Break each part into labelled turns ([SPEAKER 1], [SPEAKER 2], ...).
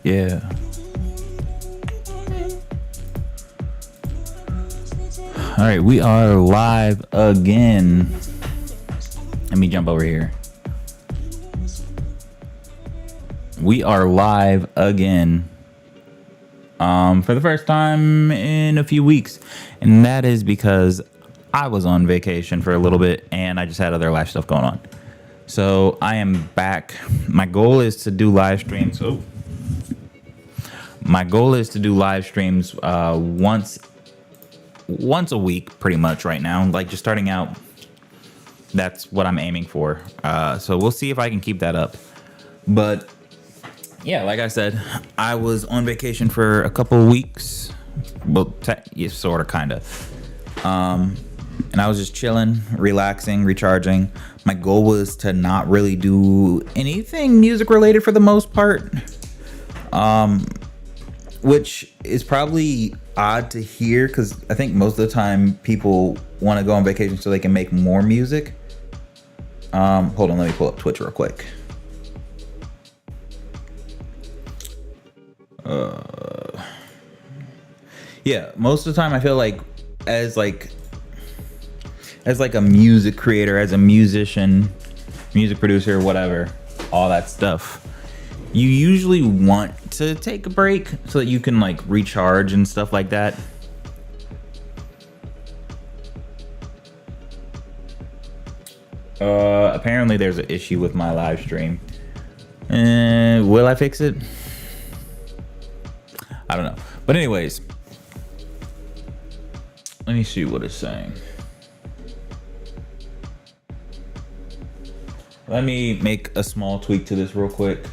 [SPEAKER 1] Yeah. All right, we are live again. Let me jump over here. We are live again. For the first time in a few weeks, and that is because I was on vacation for a little bit and I just had other live stuff going on. So I am back. My goal is to do live streams. My goal is to do live streams once a week, pretty much right now. Like just starting out, that's what I'm aiming for. So we'll see if I can keep that up. But yeah, like I said, I was on vacation for a couple of weeks. Well, yeah, sort of, kind of. And I was just chilling, relaxing, recharging. My goal was to not really do anything music related for the most part. Which is probably odd to hear because I think most of the time people want to go on vacation so they can make more music. Hold on, let me pull up Twitch real quick. Yeah, most of the time I feel like as a music creator, as a musician, music producer, whatever, all that stuff, you usually want to take a break so that you can like recharge and stuff like that. Apparently there's an issue with my live stream. Will I fix it? I don't know. But anyways, let me see what it's saying. Let me make a small tweak to this real quick.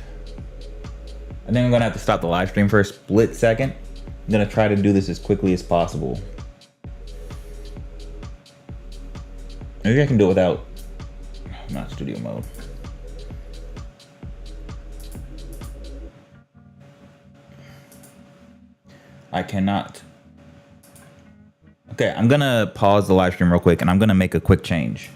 [SPEAKER 1] I think I'm gonna have to stop the live stream for a split second. I'm gonna try to do this as quickly as possible. Maybe I can do it without, not studio mode. I cannot. Okay, I'm gonna pause the live stream real quick and I'm gonna make a quick change.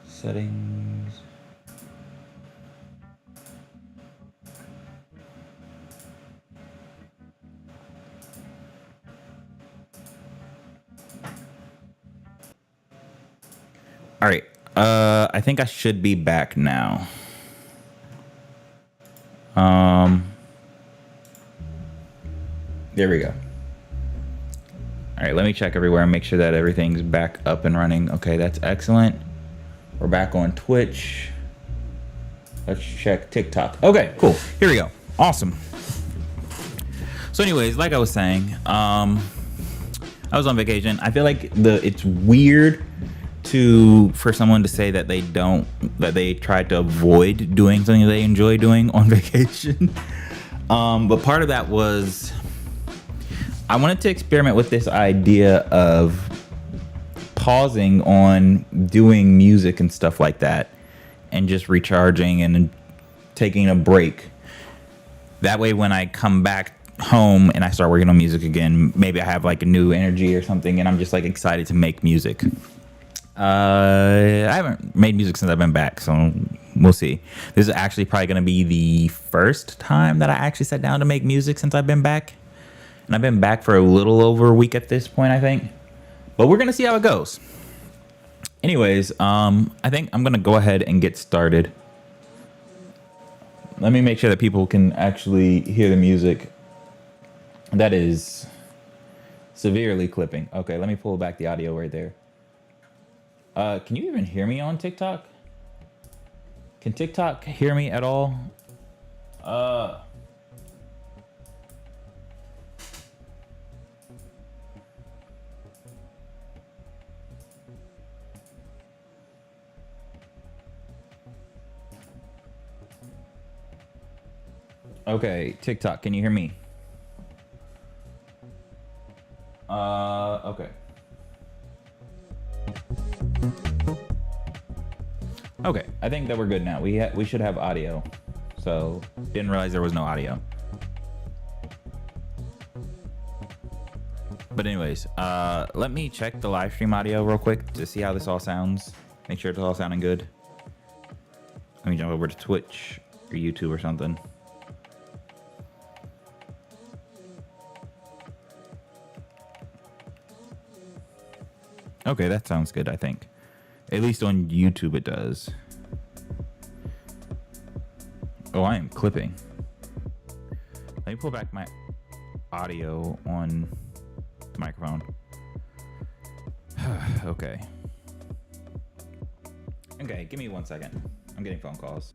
[SPEAKER 1] Settings. All right. I think I should be back now. There we go. All right, let me check everywhere and make sure that everything's back up and running. Okay, that's excellent. We're back on Twitch. Let's check TikTok. Okay, cool. Here we go. Awesome. So anyways, like I was saying, I was on vacation. I feel like it's weird for someone to say that they tried to avoid doing something they enjoy doing on vacation. But part of that was I wanted to experiment with this idea of pausing on doing music and stuff like that and just recharging and taking a break. That way when I come back home and I start working on music again, maybe I have like a new energy or something and I'm just like excited to make music. I haven't made music since I've been back, so we'll see. This is actually probably going to be the first time that I actually sat down to make music since I've been back. And I've been back for a little over a week at this point, I think. But we're going to see how it goes. Anyways, I think I'm going to go ahead and get started. Let me make sure that people can actually hear the music. That is severely clipping. Okay, let me pull back the audio right there. Can you even hear me on TikTok? Can TikTok hear me at all? Okay, TikTok, can you hear me? Okay. Okay, I think that we're good now. We should have audio. So didn't realize there was no audio. But anyways, let me check the live stream audio real quick to see how this all sounds. Make sure it's all sounding good. Let me jump over to Twitch or YouTube or something. Okay, that sounds good, I think. At least on YouTube it does. Oh, I am clipping. Let me pull back my audio on the microphone. Okay. Okay, give me 1 second. I'm getting phone calls.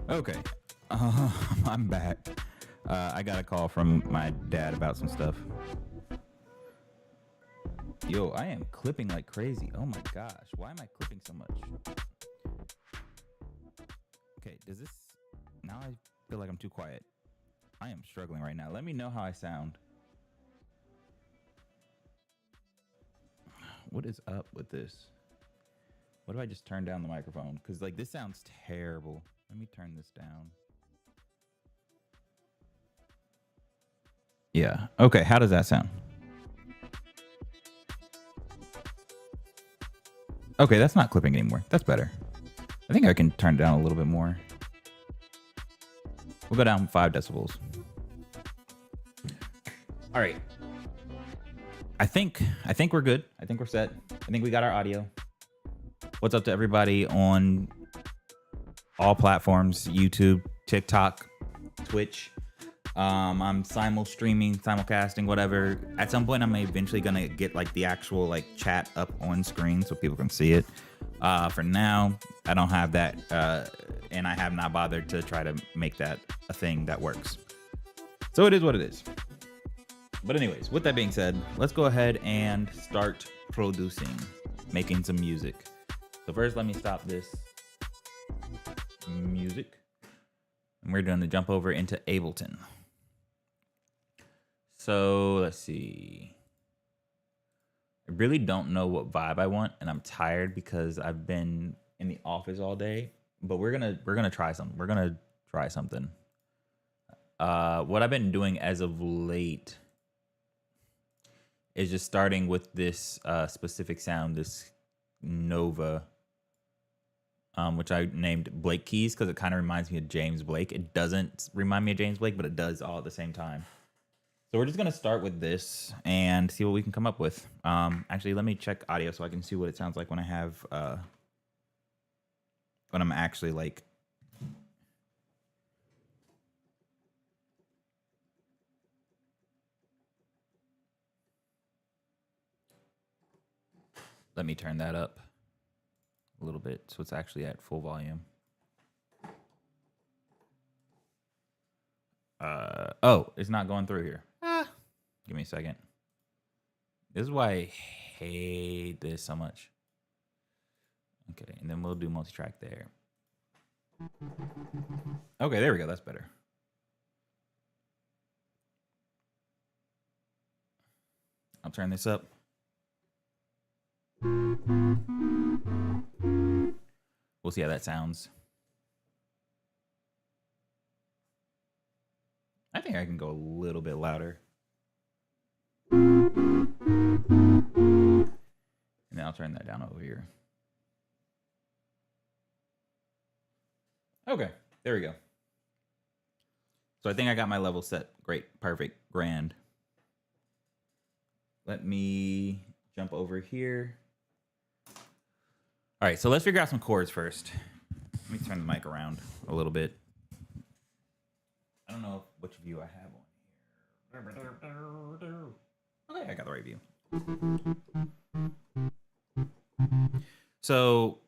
[SPEAKER 1] Okay, I'm back. I got a call from my dad about some stuff. Yo, I am clipping like crazy. Oh my gosh, why am I clipping so much? Okay, does this... Now I feel like I'm too quiet. I am struggling right now. Let me know how I sound. What is up with this? What if I just turn down the microphone? Because like this sounds terrible. Let me turn this down. Yeah. Okay, how does that sound? Okay, that's not clipping anymore. That's better. I think I can turn it down a little bit more. We'll go down 5 decibels. All right. I think we're good. I think we're set. I think we got our audio. What's up to everybody on all platforms, YouTube, TikTok, Twitch. I'm streaming, simulcasting, whatever. At some point, I'm eventually gonna get like the actual like chat up on screen so people can see it. For now, I don't have that, and I have not bothered to try to make that a thing that works. So it is what it is. But anyways, with that being said, let's go ahead and start producing, making some music. So first, let me stop this music. And we're going to jump over into Ableton. So let's see. I really don't know what vibe I want, and I'm tired because I've been in the office all day. But we're gonna try something. We're gonna try something. What I've been doing as of late is just starting with this specific sound, this Nova, which I named Blake Keys because it kind of reminds me of James Blake. It doesn't remind me of James Blake, but it does all at the same time. So we're just gonna start with this and see what we can come up with. Actually, let me check audio so I can see what it sounds like when I have when I'm actually like. Let me turn that up a little bit so it's actually at full volume. Oh, it's not going through here. Give me a second. This is why I hate this so much. Okay, and then we'll do multi-track there. Okay, there we go. That's better. I'll turn this up. We'll see how that sounds. I think I can go a little bit louder. And then I'll turn that down over here. Okay, there we go. So I think I got my level set. Great, perfect, grand. Let me jump over here. All right, so let's figure out some chords first. Let me turn the mic around a little bit. I don't know which view I have on here. Okay, I got the right view. So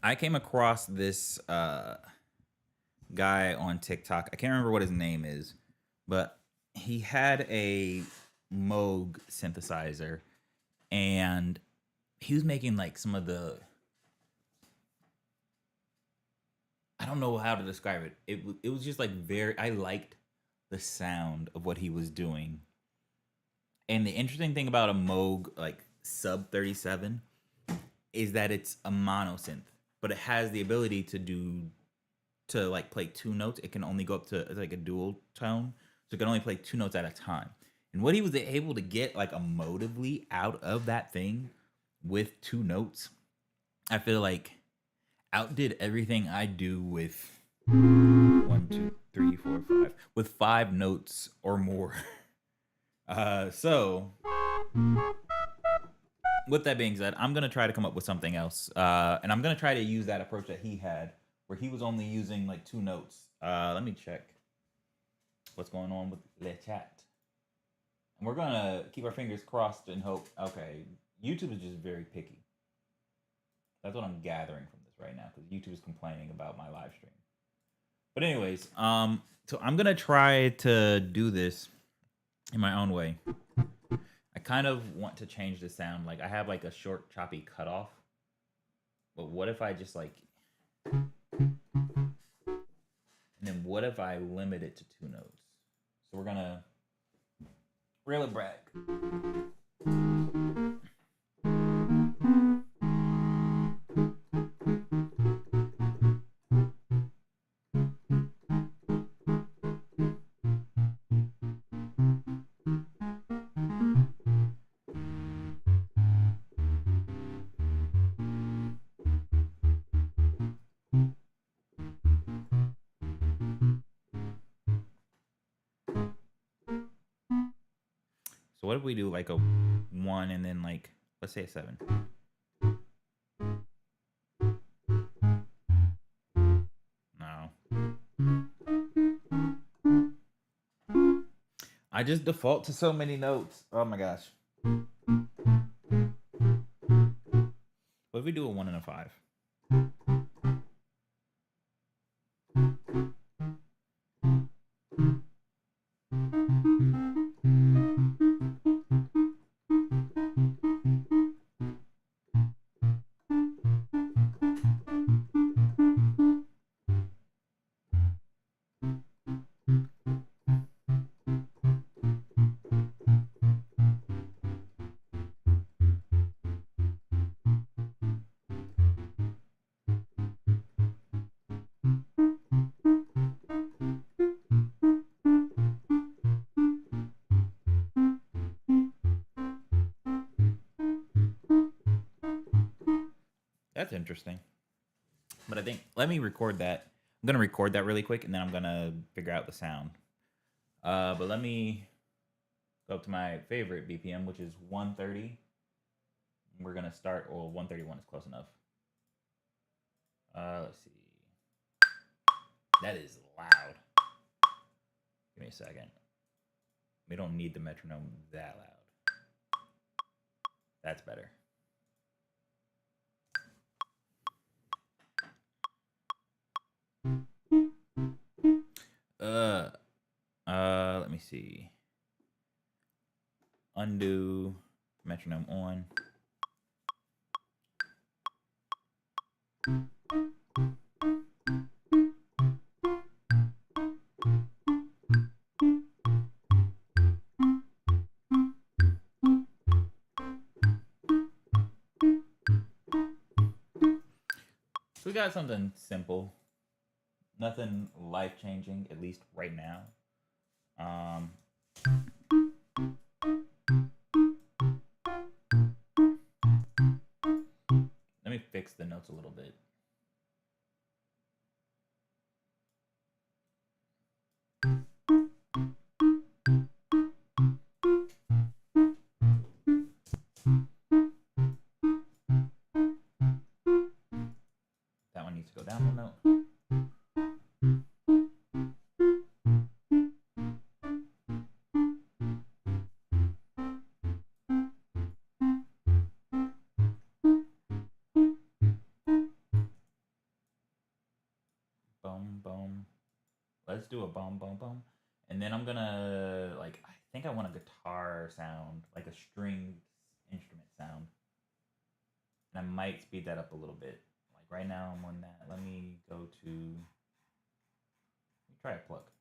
[SPEAKER 1] I came across this guy on TikTok. I can't remember what his name is, but he had a Moog synthesizer, and he was making like some of the, I don't know how to describe it. It was just like very, I liked the sound of what he was doing. And the interesting thing about a Moog like sub 37 is that it's a mono synth, but it has the ability to like play two notes. It can only go up to like a dual tone, so it can only play two notes at a time. And what he was able to get like emotively out of that thing with two notes, I feel like outdid everything I do with 1, 2, 3, 4, 5 with 5 notes or more. So with that being said, I'm gonna try to come up with something else, and I'm gonna try to use that approach that he had, where he was only using like 2 notes. Let me check what's going on with the chat, and we're gonna keep our fingers crossed and hope. Okay, YouTube is just very picky. That's what I'm gathering from this right now, because YouTube is complaining about my live stream. But anyways, so I'm gonna try to do this in my own way. I kind of want to change the sound. Like I have like a short choppy cutoff, but what if I just like, and then what if I limit it to 2 notes? So we're gonna reel it back. So what if we do like a 1 and then like, let's say a 7. No. I just default to so many notes. Oh my gosh. What if we do a 1 and a 5? That's interesting. But I think, let me record that. I'm going to record that really quick, and then I'm going to figure out the sound. But let me Go up to my favorite BPM, which is 130. We're gonna start. Well, 131 is close enough. Let's see. That is loud. Give me a second. We don't need the metronome that loud. That's better. Let me see. Undo, metronome on. So we got something simple. Nothing life-changing, at least right now. Let me fix the notes a little bit. That one needs to go down one note. Boom, boom. Let's do a boom, boom, boom. And then I'm gonna, like, I think I want a guitar sound, like a string instrument sound. And I might speed that up a little bit. Like right now I'm on that. Let me go to, let me try a pluck.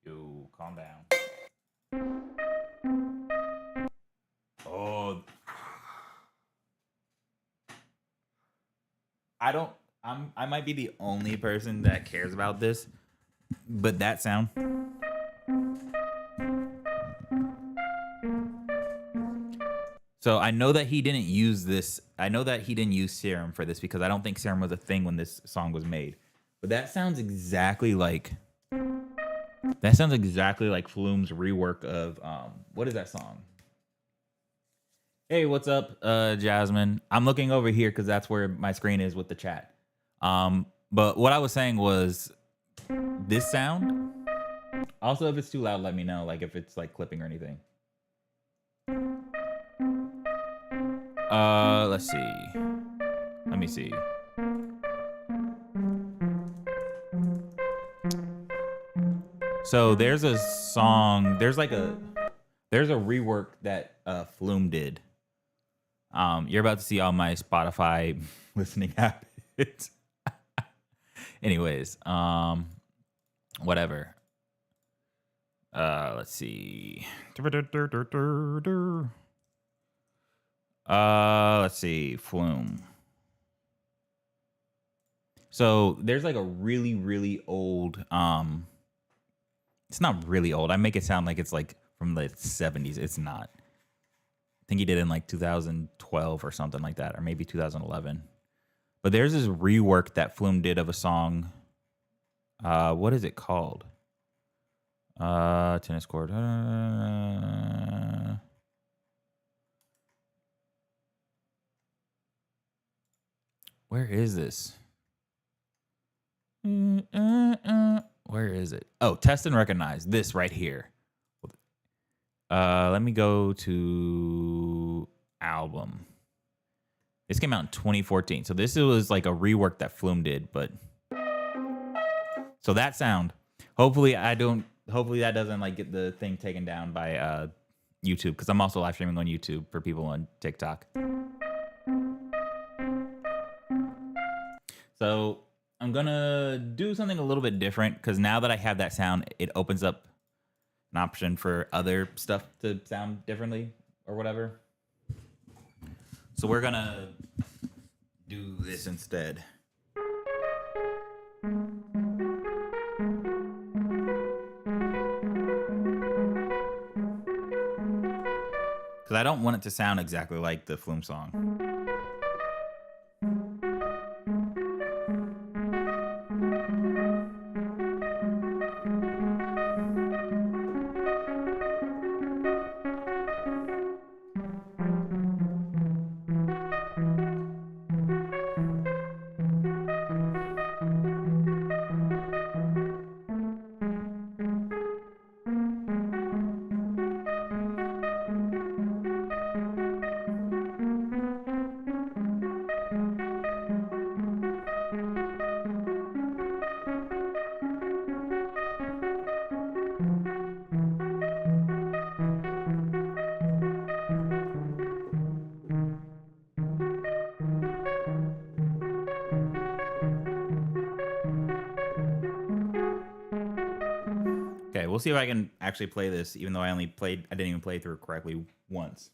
[SPEAKER 1] Yo, calm down. Oh. I might be the only person that cares about this, but that sound. So I know that he didn't use this. I know that he didn't use Serum for this because I don't think Serum was a thing when this song was made. But that sounds exactly like Flume's rework of what is that song? Hey, what's up, Jasmine? I'm looking over here because that's where my screen is with the chat. But what I was saying was this sound. Also, if it's too loud, let me know. Like if it's like clipping or anything. Let's see. Let me see. So there's a song. There's a rework that Flume did. You're about to see all my Spotify listening habits. Anyways, whatever. Let's see. Let's see. Flume. So there's like a really, really old. It's not really old. I make it sound like it's like from the 70s. It's not. I think he did it in like 2012 or something like that, or maybe 2011. But there's this rework that Flume did of a song. What is it called? Tennis court. Where is this? Where is it? Oh, Test and Recognize. This right here. Let me go to album. This came out in 2014. So this was like a rework that Flume did, but so that sound. Hopefully that doesn't like get the thing taken down by YouTube, because I'm also live streaming on YouTube for people on TikTok. So I'm gonna do something a little bit different, because now that I have that sound, it opens up an option for other stuff to sound differently or whatever. So we're gonna do this instead. Because I don't want it to sound exactly like the Flume song. Okay, we'll see if I can actually play this, even though I didn't even play through it correctly once.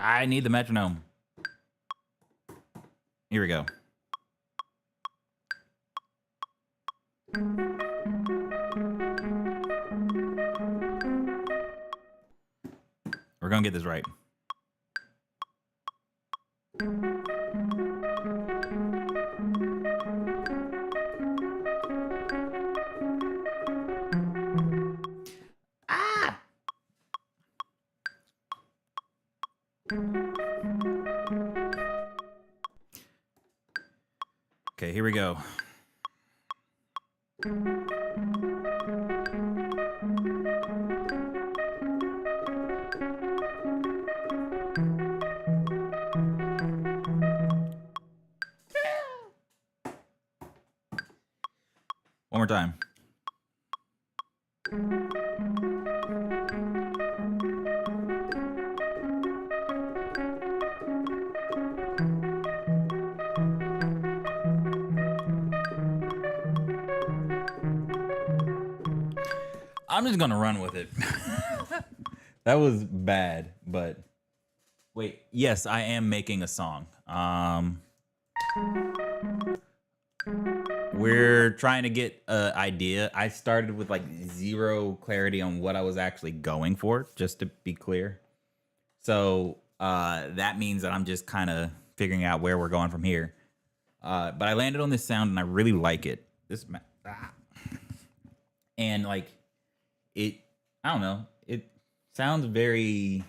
[SPEAKER 1] I need the metronome. Here we go. We're gonna get this right. Ah! Okay, here we go. One more time. I'm just gonna run with it. That was bad, but wait. Yes, I am making a song. We're trying to get an idea. I started with like zero clarity on what I was actually going for, just to be clear. So that means that I'm just kind of figuring out where we're going from here. But I landed on this sound and I really like it. And like it, I don't know. It sounds very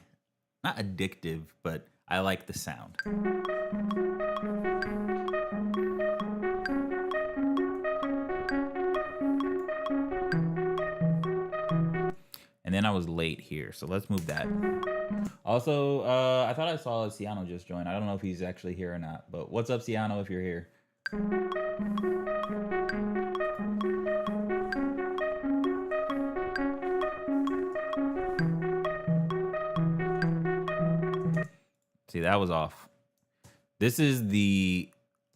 [SPEAKER 1] not addictive, but I like the sound. And then I was late here, so let's move that. Also, I thought I saw Ciano just join. I don't know if he's actually here or not, but what's up, Ciano, if you're here? See, that was off. This is the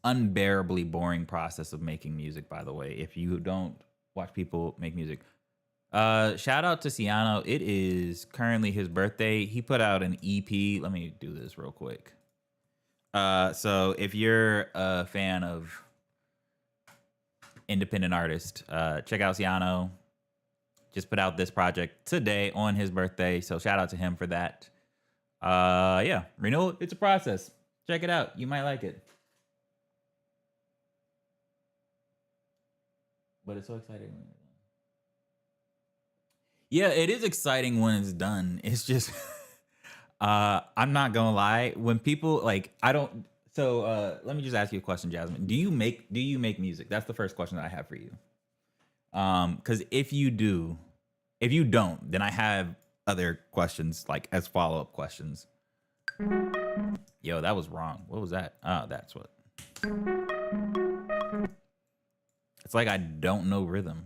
[SPEAKER 1] unbearably boring process of making music, by the way, if you don't watch people make music. Shout out to Ciano. It is currently his birthday. He put out an EP. Let me do this real quick. So if you're a fan of independent artist, check out Ciano. Just put out this project today on his birthday. So shout out to him for that. Yeah, renewal, it's a process. Check it out. You might like it. But it's so exciting. Yeah, it is exciting when it's done. It's just I'm not gonna lie. When people like I don't let me just ask you a question, Jasmine. Do you make music? That's the first question that I have for you. Because if you don't, then I have other questions like as follow-up questions. Yo, that was wrong. What was that? Oh, that's what. It's like I don't know rhythm.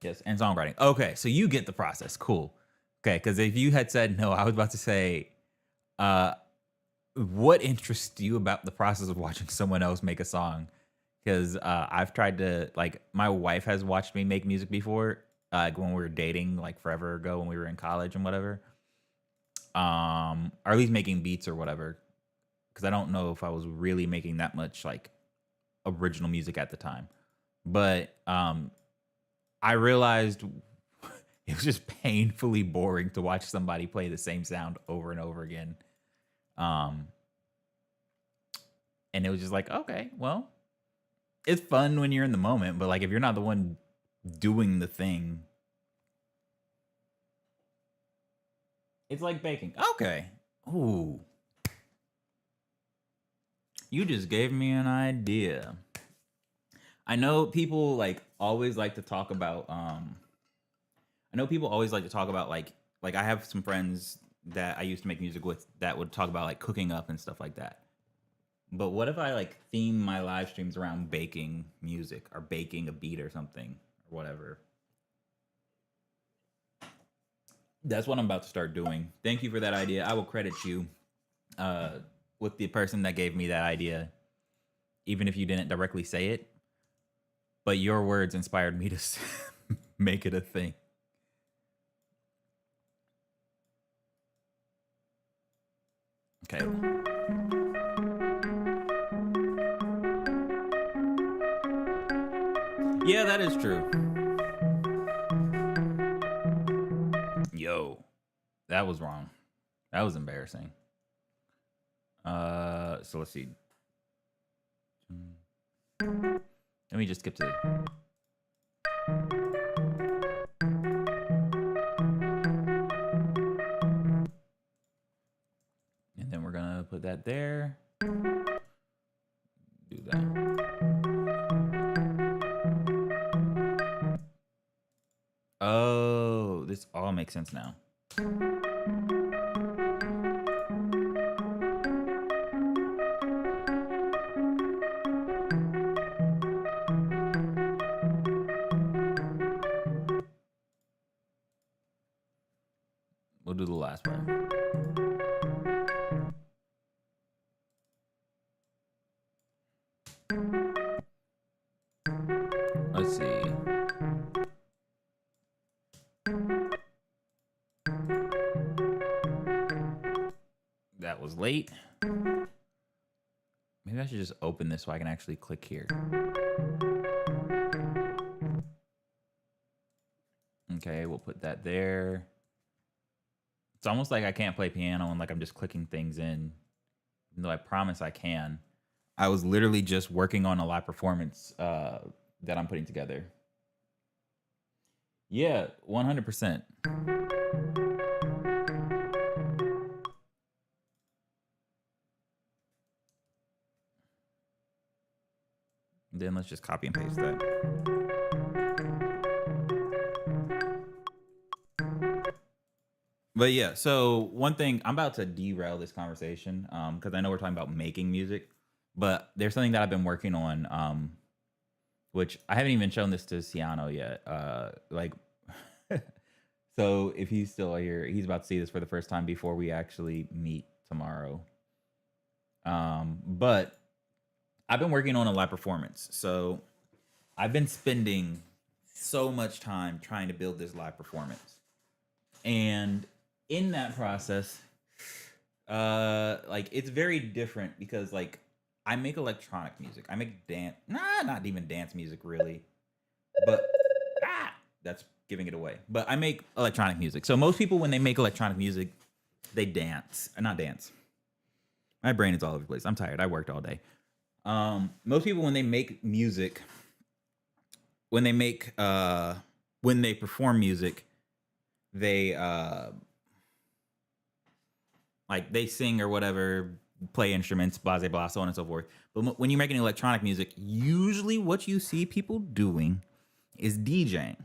[SPEAKER 1] Yes, and songwriting. Okay, so you get the process. Cool. Okay, because if you had said no, I was about to say, what interests you about the process of watching someone else make a song? Because I've tried to, like, my wife has watched me make music before, like when we were dating, like forever ago when we were in college and whatever. Or at least making beats or whatever. Because I don't know if I was really making that much, like, original music at the time. But I realized it was just painfully boring to watch somebody play the same sound over and over again. And it was just like, okay, well, it's fun when you're in the moment, but like if you're not the one doing the thing, it's like baking. Okay. Ooh. You just gave me an idea. I know people like always like to talk about like I have some friends that I used to make music with that would talk about like cooking up and stuff like that. But what if I like theme my live streams around baking music or baking a beat or something or whatever? That's what I'm about to start doing. Thank you for that idea. I will credit you with the person that gave me that idea. even if you didn't directly say it, but your words inspired me to make it a thing. Okay. Yeah, that is true. Yo, that was wrong. That was embarrassing. So let's see. Let me just skip to. And then we're gonna put that there. Do that. Oh, this all makes sense now. We'll do the last part. Let's see. That was late. Maybe I should just open this so I can actually click here. Okay, we'll put that there. It's almost like I can't play piano and like I'm just clicking things in, even though I promise I can. I was literally just working on a live performance that I'm putting together. Yeah, 100%. Then let's just copy and paste that. But yeah, so one thing, I'm about to derail this conversation because I know we're talking about making music, but there's something that I've been working on, which I haven't even shown this to Ciano yet. So if he's still here, he's about to see this for the first time before we actually meet tomorrow. But I've been working on a live performance. So I've been spending so much time trying to build this live performance. And in that process, like it's very different because like I make electronic music. I make not even dance music really. But that's giving it away. But I make electronic music. So most people when they make electronic music, they dance. Not dance. My brain is all over the place. I'm tired. I worked all day. Most people when they make music, when they perform music, they like they sing or whatever, play instruments, blah blah blah, so on and so forth. But when you're making electronic music, usually what you see people doing is DJing.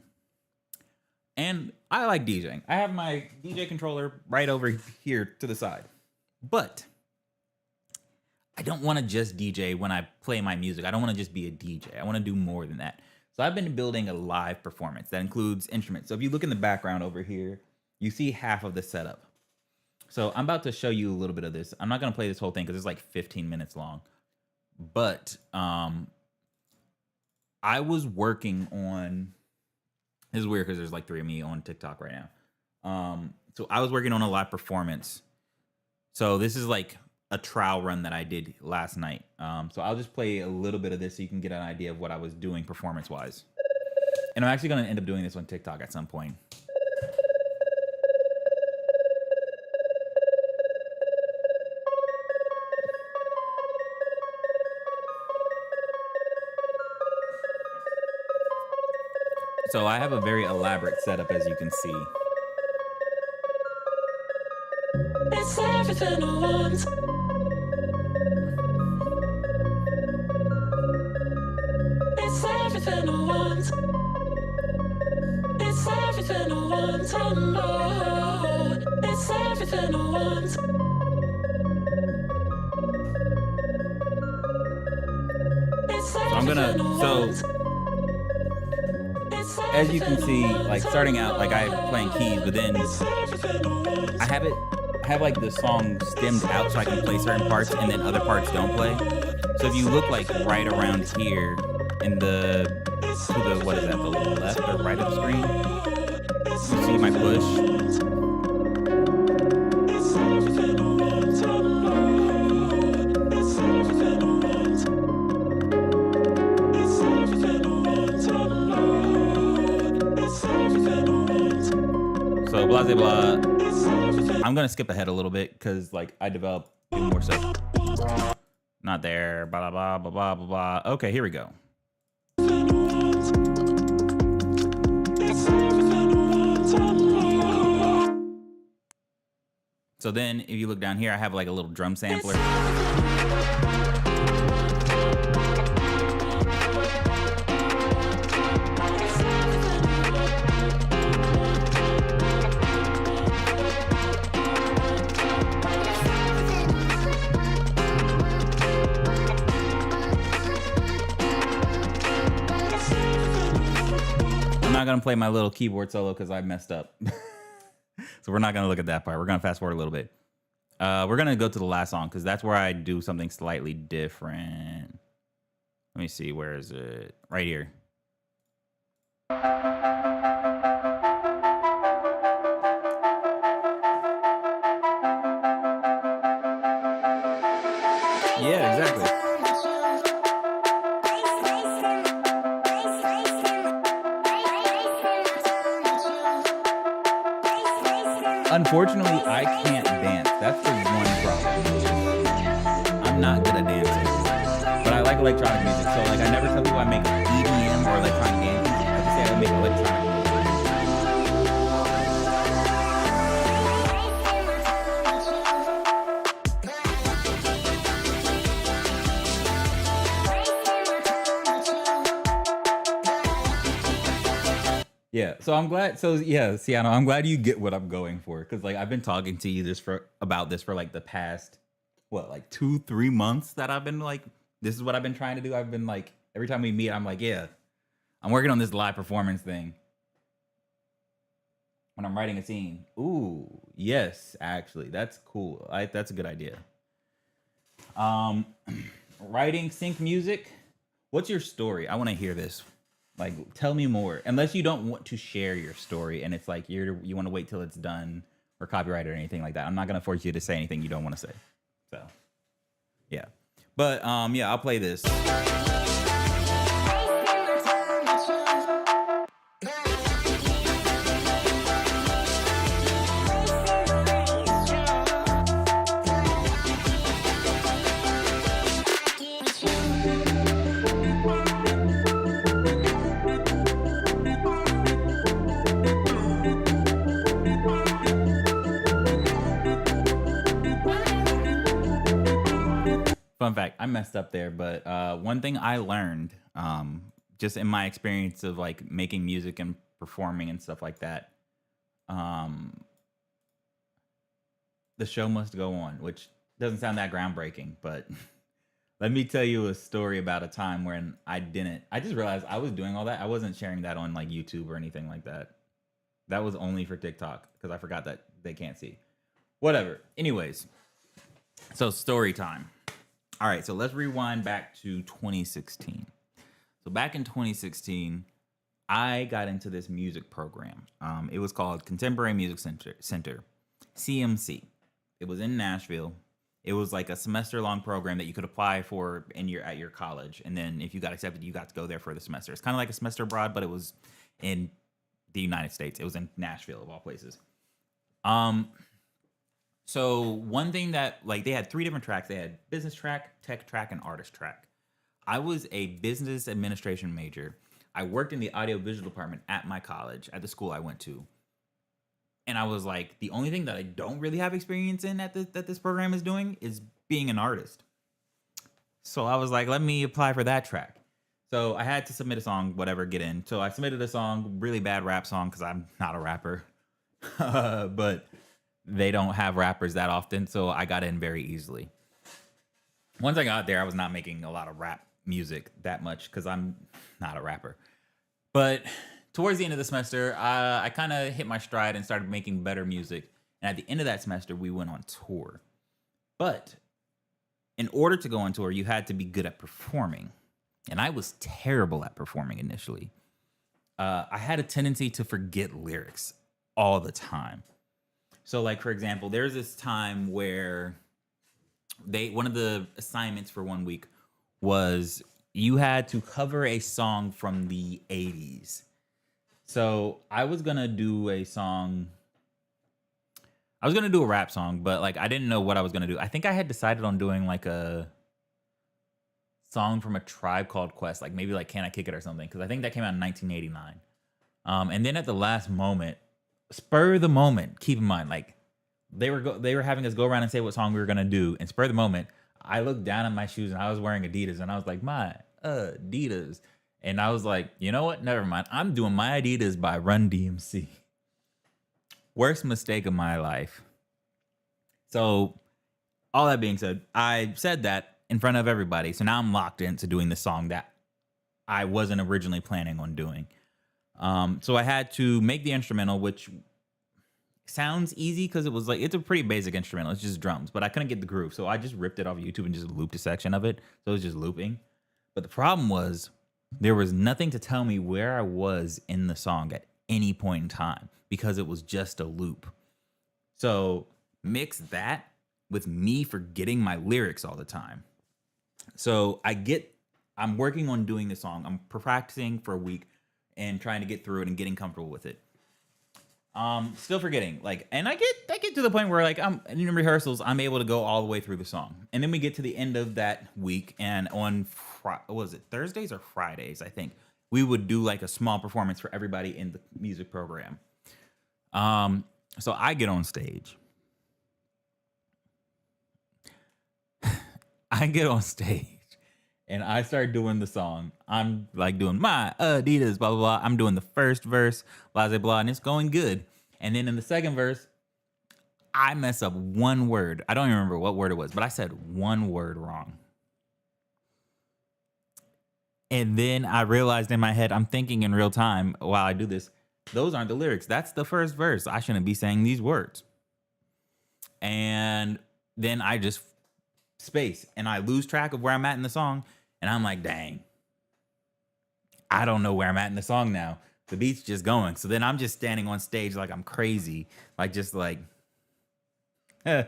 [SPEAKER 1] And I like DJing. I have my DJ controller right over here to the side. But I don't want to just DJ when I play my music. I don't want to just be a DJ. I want to do more than that. So I've been building a live performance that includes instruments. So if you look in the background over here, you see half of the setup. So I'm about to show you a little bit of this. I'm not going to play this whole thing because it's like 15 minutes long. But I was working on... This is weird because there's like 3 of me on TikTok right now. So I was working on a live performance. So this is like a trial run that I did last night. So I'll just play a little bit of this so you can get an idea of what I was doing performance-wise. And I'm actually going to end up doing this on TikTok at some point. So I have a very elaborate setup, as you can see. It's everything I want. It's everything I want. It's everything I want. I know. It's everything I want. So I'm gonna, as you can see, like starting out, like I'm playing keys, but then I have it I have like the song stemmed out so I can play certain parts and then other parts don't play. So if you look like right around here in the to the what is that, the left or right of the screen, you see my push. So blah blah blah. I'm gonna skip ahead a little bit because like I developed more stuff. Not there. Blah blah blah blah blah blah. Okay, here we go. So then, if you look down here, I have like a little drum sampler. I'm not gonna play my little keyboard solo because I messed up. So we're not gonna look at that part. We're gonna fast forward a little bit. We're gonna go to the last song because that's where I do something slightly different. Let me see, where is it? Right here. Yeah, exactly. Unfortunately, I can't dance. That's the one problem. I'm not good at dancing. But I like electronic music. So like I never tell people I make EDM or electronic dance music. I just say I make electronic music. Yeah, so I'm glad. So yeah, Siano, I'm glad you get what I'm going for because like I've been talking to you about this for like the past what like 2-3 months that I've been like this is what I've been trying to do. I've been like every time we meet, I'm like, yeah, I'm working on this live performance thing. When I'm writing a scene, ooh, yes, actually, that's cool. That's a good idea. Um, writing sync music. What's your story? I want to hear this. Like, tell me more. Unless you don't want to share your story, and it's like you want to wait till it's done or copyrighted or anything like that. I'm not gonna force you to say anything you don't want to say. So, yeah. But yeah, I'll play this. Fun fact, I messed up there, but one thing I learned, just in my experience of like making music and performing and stuff like that, um, the show must go on, which doesn't sound that groundbreaking, but let me tell you a story about a time when I didn't. I just realized I was doing all that. I wasn't sharing that on like YouTube or anything like that. That was only for TikTok because I forgot that they can't see. Whatever. Anyways, so story time. All right, so let's rewind back to 2016. So back in 2016, I got into this music program. It was called Contemporary Music Center, CMC. It was in Nashville. It was like a semester-long program that you could apply for at your college, and then if you got accepted, you got to go there for the semester. It's kind of like a semester abroad, but it was in the United States. It was in Nashville, of all places. So one thing that like they had 3 different tracks. They had business track, tech track, and artist track. I was a business administration major. I worked in the audiovisual department at my college, at the school I went to. And I was like, the only thing that I don't really have experience in that this program is doing is being an artist. So I was like, let me apply for that track. So I had to submit a song, whatever, get in. So I submitted a song, really bad rap song because I'm not a rapper. But they don't have rappers that often, so I got in very easily. Once I got there, I was not making a lot of rap music that much because I'm not a rapper. But towards the end of the semester, I kind of hit my stride and started making better music. And at the end of that semester, we went on tour. But in order to go on tour, you had to be good at performing. And I was terrible at performing initially. I had a tendency to forget lyrics all the time. So, like, for example, there's this time where one of the assignments for 1 week was you had to cover a song from the 80s. So I was gonna do a song. I was gonna do a rap song, but like I didn't know what I was gonna do. I think I had decided on doing like a song from a Tribe Called Quest, like maybe like "Can I Kick It" or something, because I think that came out in 1989. And then at the last moment, spur of the moment. Keep in mind, like they were having us go around and say what song we were gonna do, and spur of the moment, I looked down at my shoes and I was wearing Adidas, and I was like, my Adidas, and I was like, you know what? Never mind. I'm doing my Adidas by Run DMC. Worst mistake of my life. So, all that being said, I said that in front of everybody. So now I'm locked into doing the song that I wasn't originally planning on doing. So I had to make the instrumental, which sounds easy because it was like, it's a pretty basic instrumental. It's just drums, but I couldn't get the groove. So I just ripped it off YouTube and just looped a section of it. So it was just looping. But the problem was there was nothing to tell me where I was in the song at any point in time because it was just a loop. So mix that with me forgetting my lyrics all the time. So I'm working on doing the song. I'm practicing for a week and trying to get through it and getting comfortable with it. Still forgetting, like, and I get to the point where like I'm in rehearsals, I'm able to go all the way through the song, and then we get to the end of that week, and on was it Thursdays or Fridays? I think we would do like a small performance for everybody in the music program. So I get on stage. I get on stage and I start doing the song. I'm like doing my Adidas, blah, blah, blah. I'm doing the first verse, blah, blah, blah, and it's going good. And then in the second verse, I mess up one word. I don't even remember what word it was, but I said one word wrong. And then I realized in my head, I'm thinking in real time while I do this, those aren't the lyrics. That's the first verse. I shouldn't be saying these words. And then I just space and I lose track of where I'm at in the song. And I'm like, dang, I don't know where I'm at in the song now. The beat's just going. So then I'm just standing on stage like I'm crazy. Like, just like, and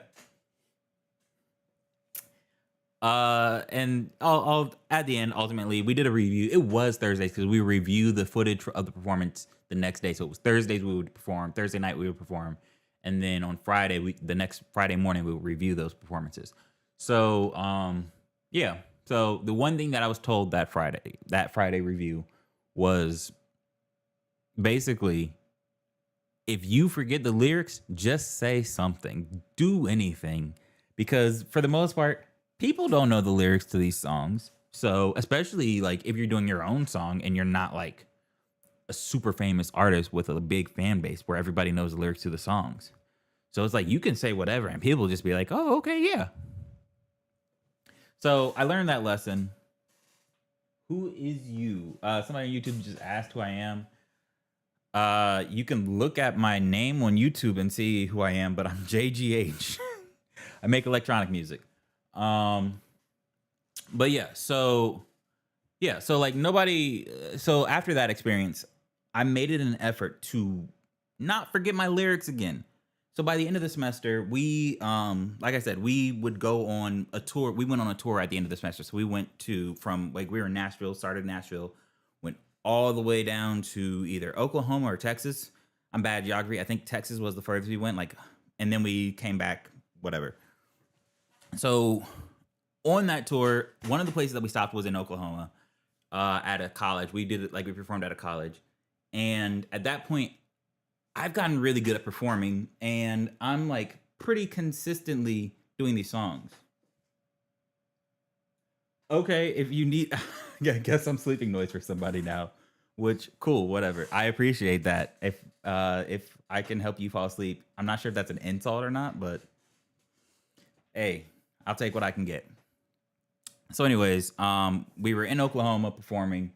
[SPEAKER 1] all at the end, ultimately, we did a review. It was Thursdays because we reviewed the footage of the performance the next day. So it was Thursdays we would perform, Thursday night we would perform, and then on Friday, the next Friday morning, we would review those performances. So, yeah. So the one thing that I was told that Friday review was basically, if you forget the lyrics, just say something, do anything, because for the most part, people don't know the lyrics to these songs. So especially like if you're doing your own song and you're not like a super famous artist with a big fan base where everybody knows the lyrics to the songs. So it's like you can say whatever and people just be like, oh, okay, yeah. So I learned that lesson. Who is you? Somebody on YouTube just asked who I am. You can look at my name on YouTube and see who I am, but I'm J.GH. I make electronic music. But yeah, so like nobody. So after that experience, I made it an effort to not forget my lyrics again. So by the end of the semester, we, like I said, we would go on a tour. We went on a tour at the end of the semester. So we went we were in Nashville, started in Nashville, went all the way down to either Oklahoma or Texas. I'm bad at geography. I think Texas was the furthest we went, and then we came back, whatever. So on that tour, one of the places that we stopped was in Oklahoma, at a college. We performed at a college. And at that point, I've gotten really good at performing, and I'm like pretty consistently doing these songs. Okay, if you need, yeah, I guess I'm sleeping noise for somebody now, which cool, whatever. I appreciate that. If I can help you fall asleep, I'm not sure if that's an insult or not, but hey, I'll take what I can get. So anyways, we were in Oklahoma performing.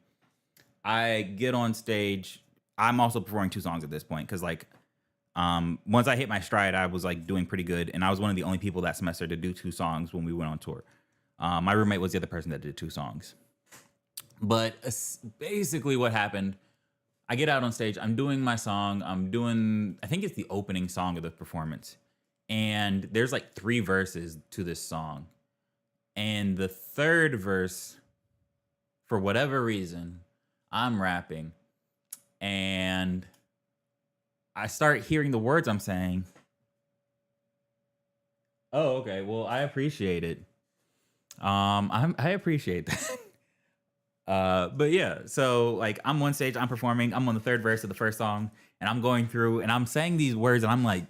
[SPEAKER 1] I get on stage. I'm also performing two songs at this point because like Once I hit my stride, I was like doing pretty good, and I was one of the only people that semester to do 2 songs when we went on tour. My roommate was the other person that did 2 songs. But basically, what happened? I get out on stage. I'm doing my song. I think it's the opening song of the performance, and there's like 3 verses to this song, and the third verse, for whatever reason, I'm rapping, and I start hearing the words I'm saying. Oh, okay. Well, I appreciate it. I appreciate that. But yeah, so like I'm on stage, I'm performing, I'm on the third verse of the first song, and I'm going through and I'm saying these words, and I'm like,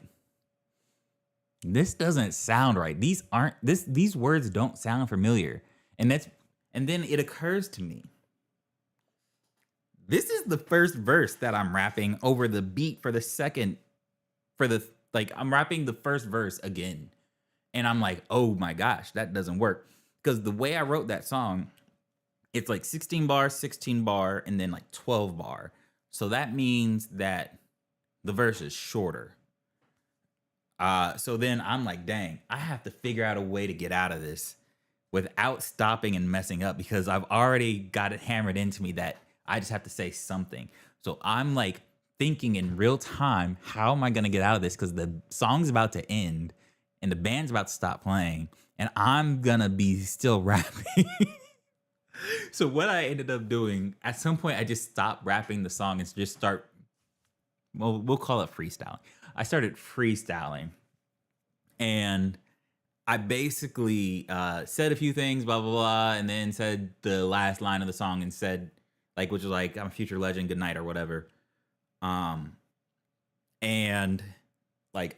[SPEAKER 1] this doesn't sound right. These words don't sound familiar. And then it occurs to me. This is the first verse that I'm rapping over the beat for the second I'm rapping the first verse again. And I'm like, oh my gosh, that doesn't work. Because the way I wrote that song, it's like 16 bar, 16 bar, and then like 12 bar. So that means that the verse is shorter. So then I'm like, dang, I have to figure out a way to get out of this without stopping and messing up, because I've already got it hammered into me that I just have to say something. So I'm like thinking in real time, how am I going to get out of this? Because the song's about to end and the band's about to stop playing, and I'm going to be still rapping. So what I ended up doing, at some point, I just stopped rapping the song and just we'll call it freestyling. I started freestyling, and I basically said a few things, blah, blah, blah, and then said the last line of the song and said, like, which was like, I'm a future legend, good night, or whatever. And like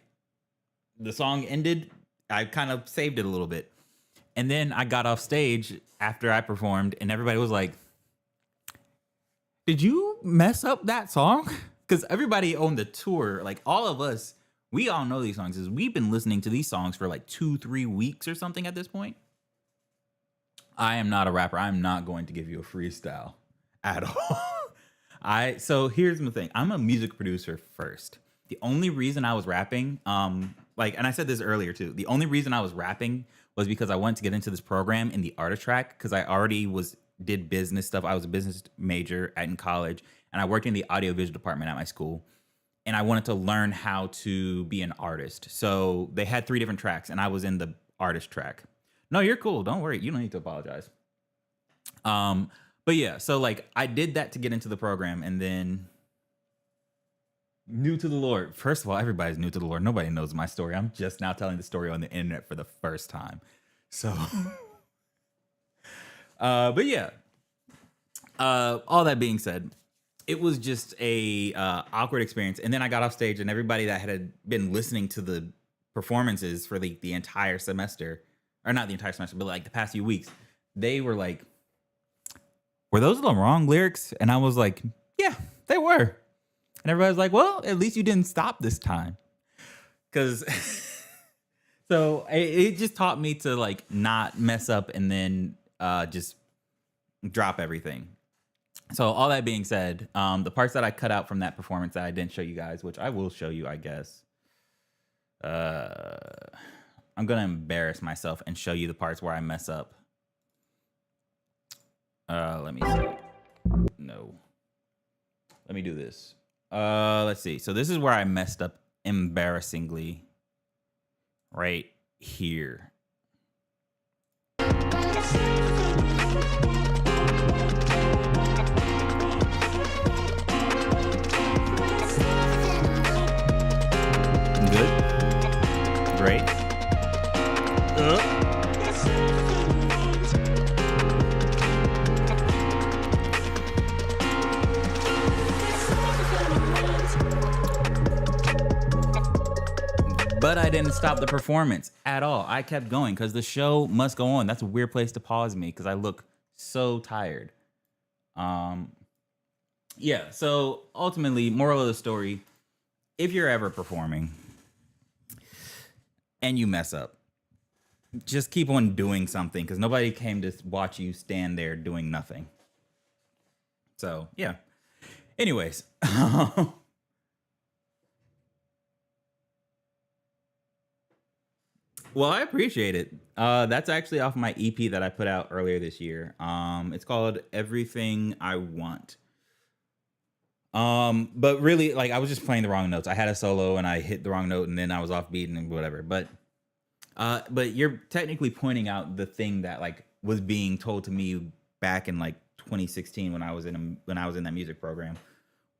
[SPEAKER 1] the song ended, I kind of saved it a little bit. And then I got off stage after I performed, and everybody was like, did you mess up that song? Because everybody on the tour, like all of us, we all know these songs. We've been listening to these songs for like 2-3 weeks or something at this point. I am not a rapper. I'm not going to give you a freestyle at all. So here's the thing. I'm a music producer first. The only reason I was rapping, and I said this earlier too, the only reason I was rapping was because I wanted to get into this program in the artist track, because I already did business stuff. I was a business major in college, and I worked in the audiovisual department at my school, and I wanted to learn how to be an artist. So they had 3 different tracks, and I was in the artist track. No, you're cool. Don't worry. You don't need to apologize. But yeah, so like I did that to get into the program, and then new to the Lord. First of all, everybody's new to the Lord. Nobody knows my story. I'm just now telling the story on the internet for the first time. So, but yeah, all that being said, it was just a awkward experience. And then I got off stage, and everybody that had been listening to the performances for the entire semester, or not the entire semester, but like the past few weeks, they were like, were those the wrong lyrics? And I was like, yeah, they were. And everybody's like, well, at least you didn't stop this time. Because so it just taught me to like not mess up and then just drop everything. So all that being said, the parts that I cut out from that performance that I didn't show you guys, which I will show you, I guess. I'm going to embarrass myself and show you the parts where I mess up. Let me see. No. Let me do this. Let's see. So this is where I messed up embarrassingly. Right here. Good. Great. But I didn't stop the performance at all. I kept going because the show must go on. That's a weird place to pause me because I look so tired. Yeah, so ultimately, moral of the story, if you're ever performing and you mess up, just keep on doing something because nobody came to watch you stand there doing nothing. So, yeah. Anyways. Well, I appreciate it. That's actually off my EP that I put out earlier this year. It's called Everything I Want. But really, like I was just playing the wrong notes. I had a solo and I hit the wrong note, and then I was off beat and whatever. But you're technically pointing out the thing that like was being told to me back in like 2016 when I was in that music program,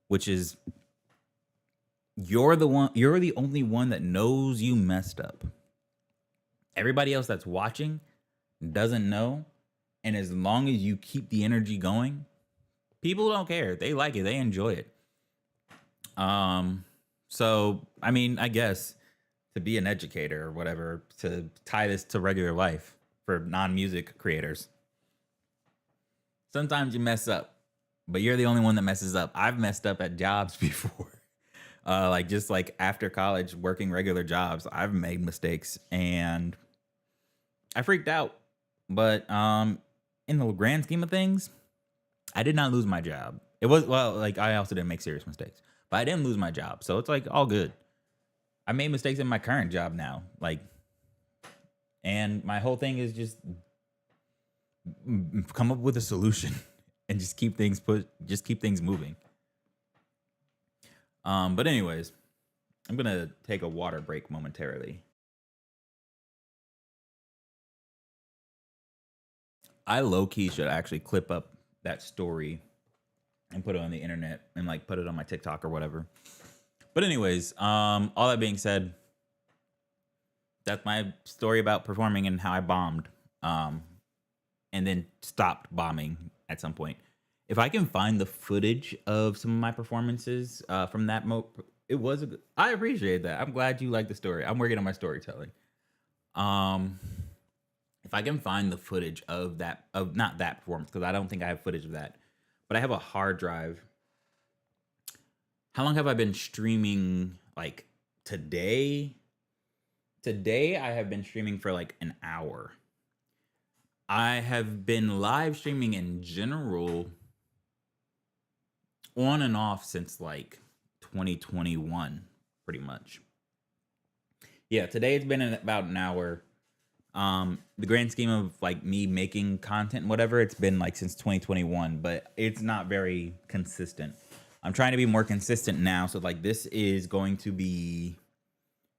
[SPEAKER 1] which is you're the only one that knows you messed up. Everybody else that's watching doesn't know, and as long as you keep the energy going, people don't care. They like it. They enjoy it. Um, so I mean, I guess to be an educator or whatever, to tie this to regular life for non-music creators, sometimes you mess up, but you're the only one that messes up. I've messed up at jobs before. Like just like after college, working regular jobs, I've made mistakes and I freaked out. But in the grand scheme of things, I did not lose my job. It was well, like I also didn't make serious mistakes, but I didn't lose my job, so it's like all good. I made mistakes in my current job now, like, and my whole thing is just come up with a solution and just keep things moving. But anyways, I'm gonna take a water break momentarily. I low key should actually clip up that story and put it on the internet and like put it on my TikTok or whatever. But anyways, all that being said, that's my story about performing and how I bombed, um, and then stopped bombing at some point. If I can find the footage of some of my performances from that it was I appreciate that. I'm glad you like the story. I'm working on my storytelling. Um, if I can find the footage of that of not that performance because I don't think I have footage of that, but I have a hard drive. How long have I been streaming? Like today? Today I have been streaming for like an hour. I have been live streaming in general on and off since like 2021, pretty much. Yeah, today it's been about an hour. The grand scheme of like me making content and whatever, it's been like since 2021, but it's not very consistent. I'm trying to be more consistent now, so like this is going to be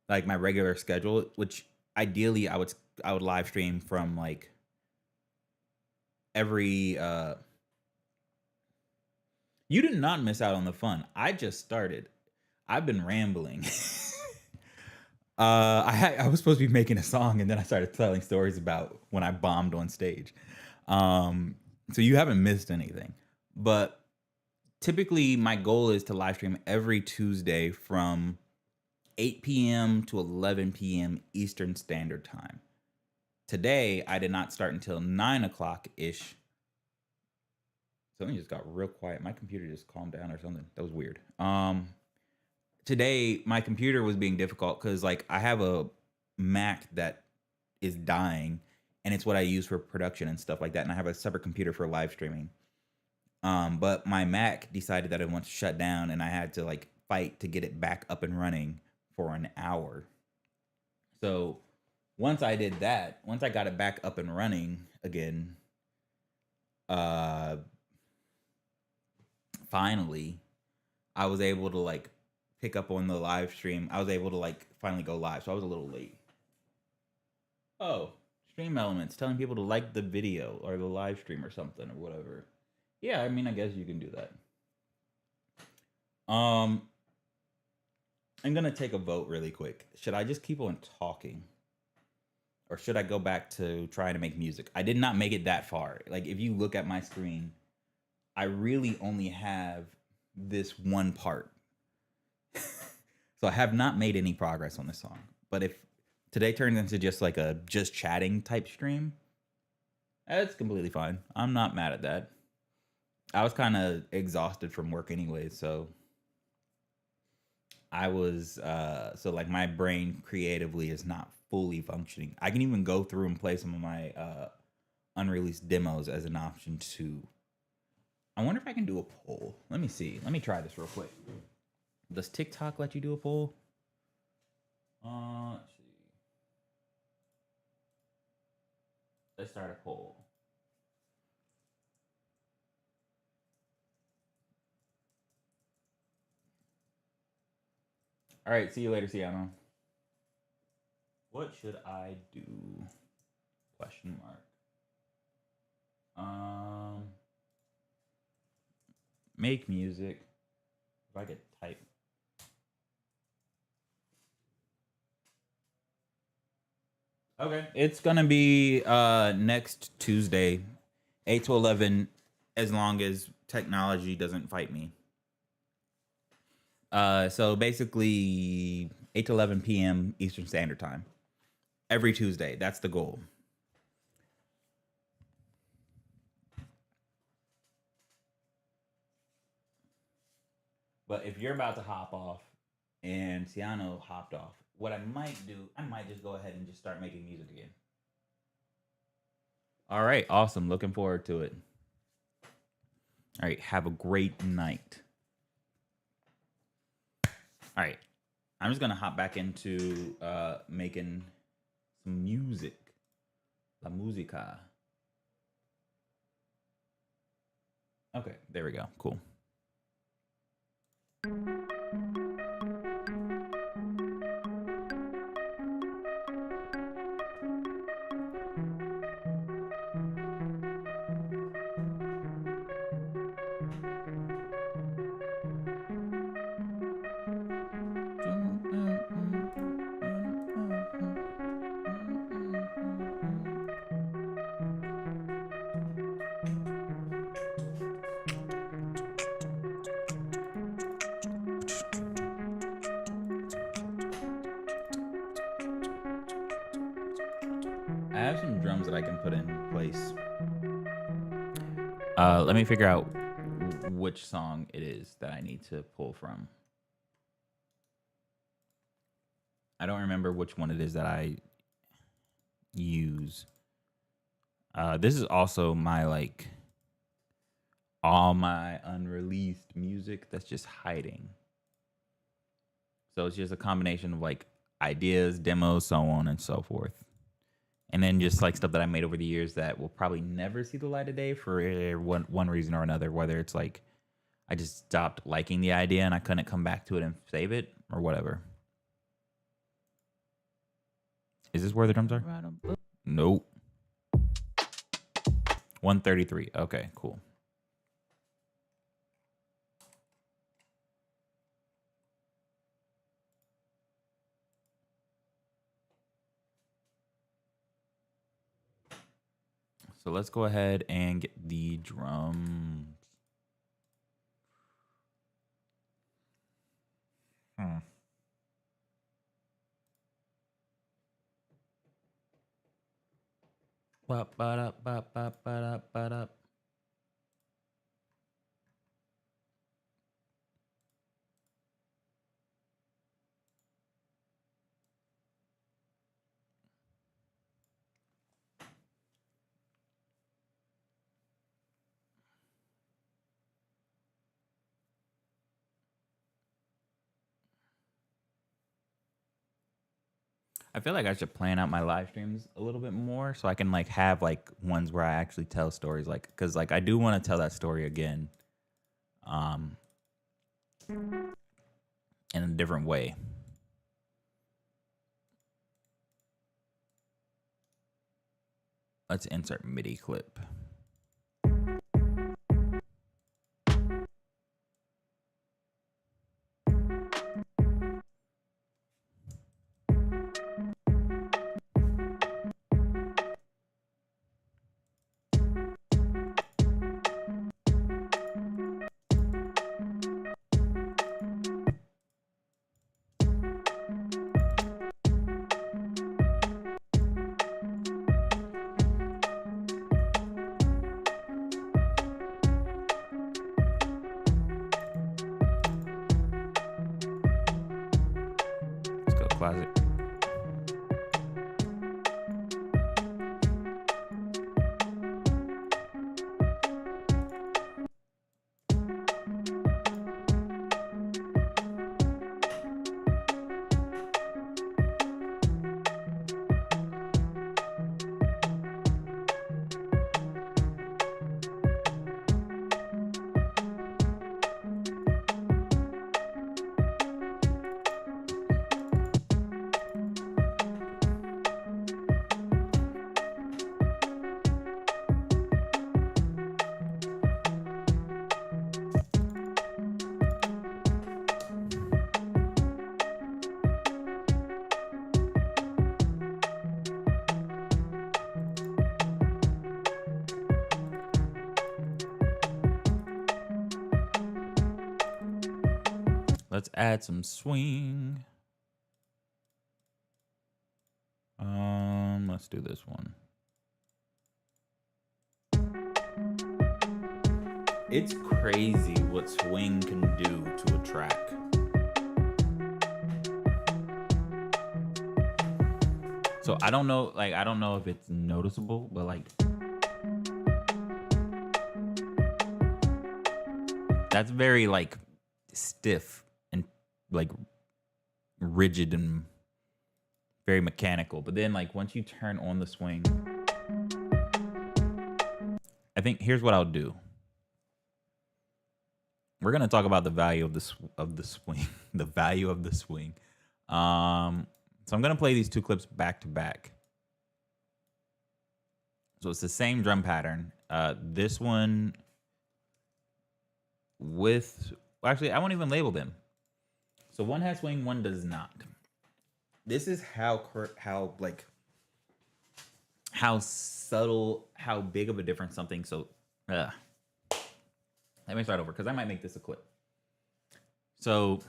[SPEAKER 1] like my regular schedule, which ideally I would live stream from like every you did not miss out on the fun. I just started. I've been rambling. I was supposed to be making a song, and then I started telling stories about when I bombed on stage. Um, so you haven't missed anything. But typically, my goal is to live stream every Tuesday from 8 p.m. to 11 p.m. Eastern Standard Time. Today, I did not start until 9 o'clock ish. Something just got real quiet. My computer just calmed down or something. That was weird. Today my computer was being difficult because like I have a Mac that is dying, and it's what I use for production and stuff like that. And I have a separate computer for live streaming. But my Mac decided that it wants to shut down, and I had to like fight to get it back up and running for an hour. So once I got it back up and running again, uh, finally, I was able to like pick up on the live stream. I was able to like finally go live, so I was a little late. Oh, stream elements telling people to like the video or the live stream or something or whatever. Yeah, I mean, I guess you can do that. Um, I'm gonna take a vote really quick. Should I just keep on talking, or should I go back to trying to make music? I did not make it that far. Like, if you look at my screen, I really only have this one part. So I have not made any progress on this song. But if today turns into just like a just chatting type stream, that's completely fine. I'm not mad at that. I was kind of exhausted from work anyway, so I was so like my brain creatively is not fully functioning. I can even go through and play some of my unreleased demos as an option too. I wonder if I can do a poll. Let me see. Let me try this real quick. Does TikTok let you do a poll? Let's see. Let's start a poll. All right, see you later, Siano. What should I do? Question mark. Make music. If I could type. Okay, it's gonna be next Tuesday, 8 to 11, as long as technology doesn't fight me. So basically 8 to 11 p.m. Eastern Standard Time every Tuesday. That's the goal. But if you're about to hop off and Ciano hopped off, what I might do, I might just go ahead and just start making music again. All right, awesome. Looking forward to it. All right, have a great night. All right, I'm just gonna hop back into making some music. La musica. Okay, there we go. Cool. I have some drums that I can put in place. Let me figure out which song it is that I need to pull from. I don't remember which one it is that I use. This is also my like all my unreleased music that's just hiding. So it's just a combination of like ideas, demos, so on and so forth. And then just like stuff that I made over the years that will probably never see the light of day for one reason or another, whether it's like I just stopped liking the idea and I couldn't come back to it and save it or whatever. Is this where the drums are? Nope. 133. Okay, cool. So let's go ahead and get the drums. Ba-ba-da-ba-ba-ba-da-ba-da. I feel like I should plan out my live streams a little bit more so I can like have like ones where I actually tell stories, like because like I do want to tell that story again, in a different way. Let's insert MIDI clip. Let's go closet. Let's add some swing. Let's do this one. It's crazy what swing can do to a track. So I don't know, like, I don't know if it's noticeable, but like, that's very like stiff and like rigid and very mechanical. But then like once you turn on the swing, I think here's what I'll do. We're gonna talk about the value of the swing, the value of the swing. So I'm gonna play these two clips back to back. So it's the same drum pattern. This one with, actually, I won't even label them. So one has swing, one does not. This is how subtle, how big of a difference something. So let me start over because I might make this a clip. So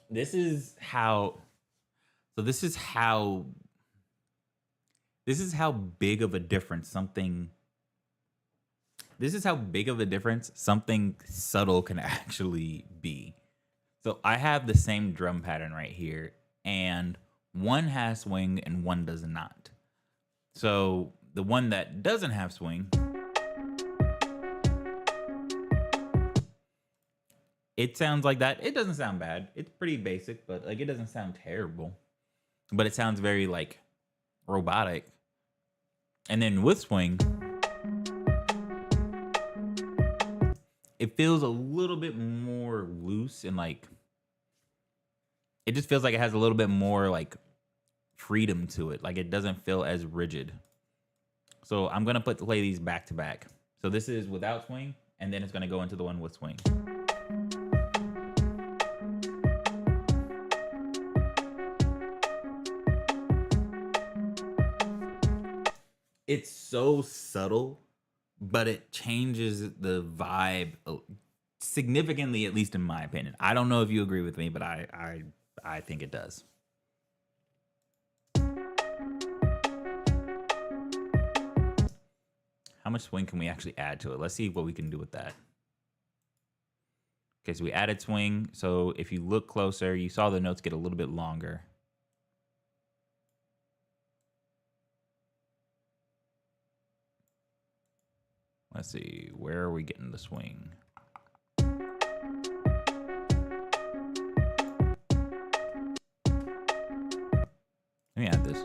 [SPEAKER 1] this is how big of a difference something subtle can actually be. So I have the same drum pattern right here, and one has swing and one does not. So the one that doesn't have swing, it sounds like that. It doesn't sound bad. It's pretty basic, but like it doesn't sound terrible. But it sounds very like robotic. And then with swing, it feels a little bit more loose and like it just feels like it has a little bit more like freedom to it. Like it doesn't feel as rigid. So I'm gonna play these back to back. So this is without swing, and then it's gonna go into the one with swing. It's so subtle, but it changes the vibe significantly, at least in my opinion. I don't know if you agree with me, but I think it does. How much swing can we actually add to it? Let's see what we can do with that. Okay, so we added swing. So if you look closer, you saw the notes get a little bit longer. Let's see, where are we getting the swing? Let me add this.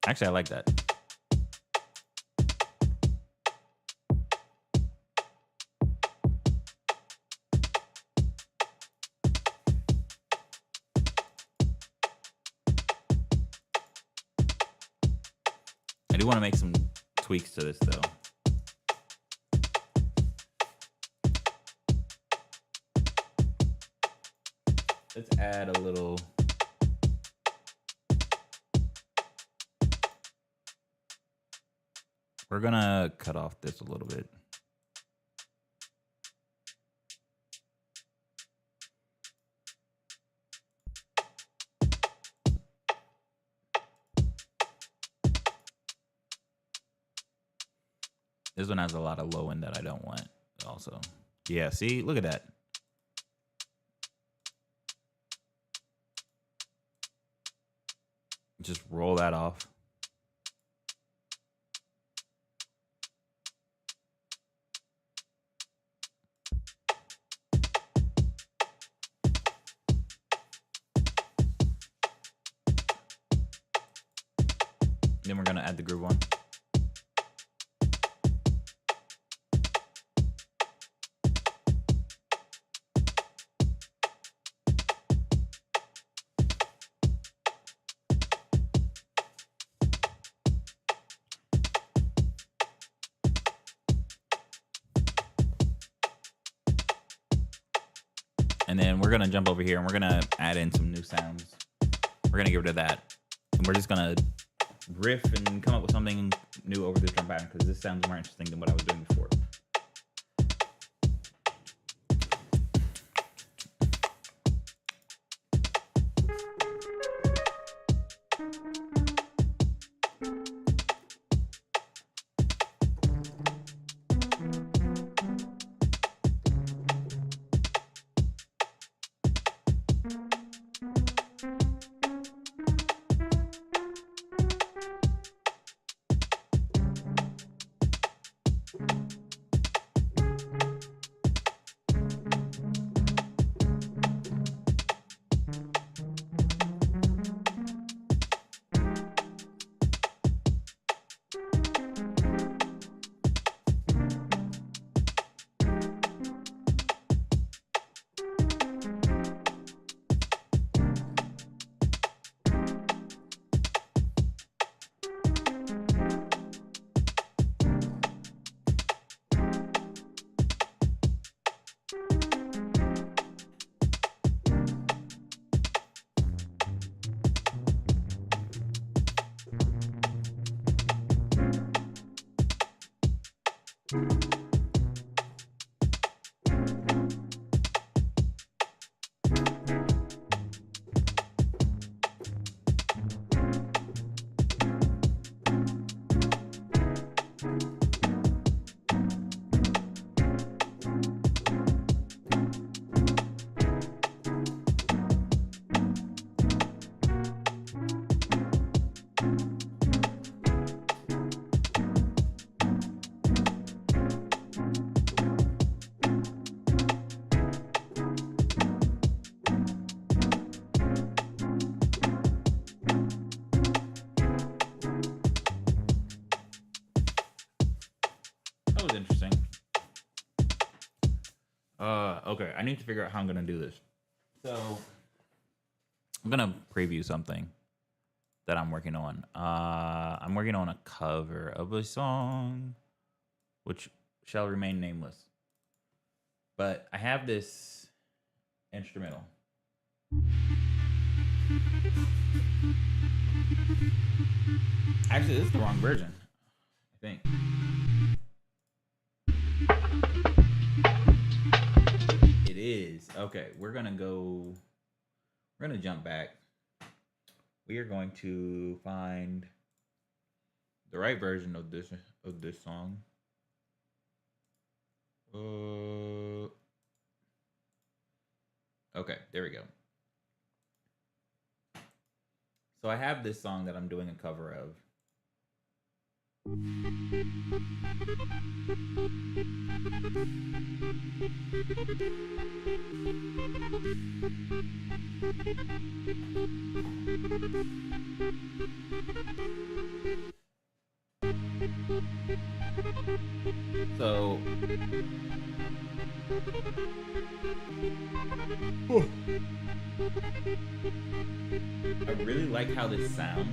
[SPEAKER 1] Actually, I like that. I do want to make some tweaks to this though. Let's add a little. We're gonna cut off this a little bit. This one has a lot of low end that I don't want also. Yeah, see, look at that. Just roll that off. Then we're gonna add the groove one. And then we're gonna jump over here and we're gonna add in some new sounds. We're gonna get rid of that. And we're just gonna riff and come up with something new over this drum pattern because this sounds more interesting than what I was doing before. Interesting. Okay, I need to figure out how I'm gonna do this. So I'm gonna preview something that I'm working on. I'm working on a cover of a song which shall remain nameless. But I have this instrumental. Actually, this is the wrong version, I think. It is. Okay, we're gonna jump back. We are going to find the right version of this song. Okay, there we go. So I have this song that I'm doing a cover of. So I really like how this sounds.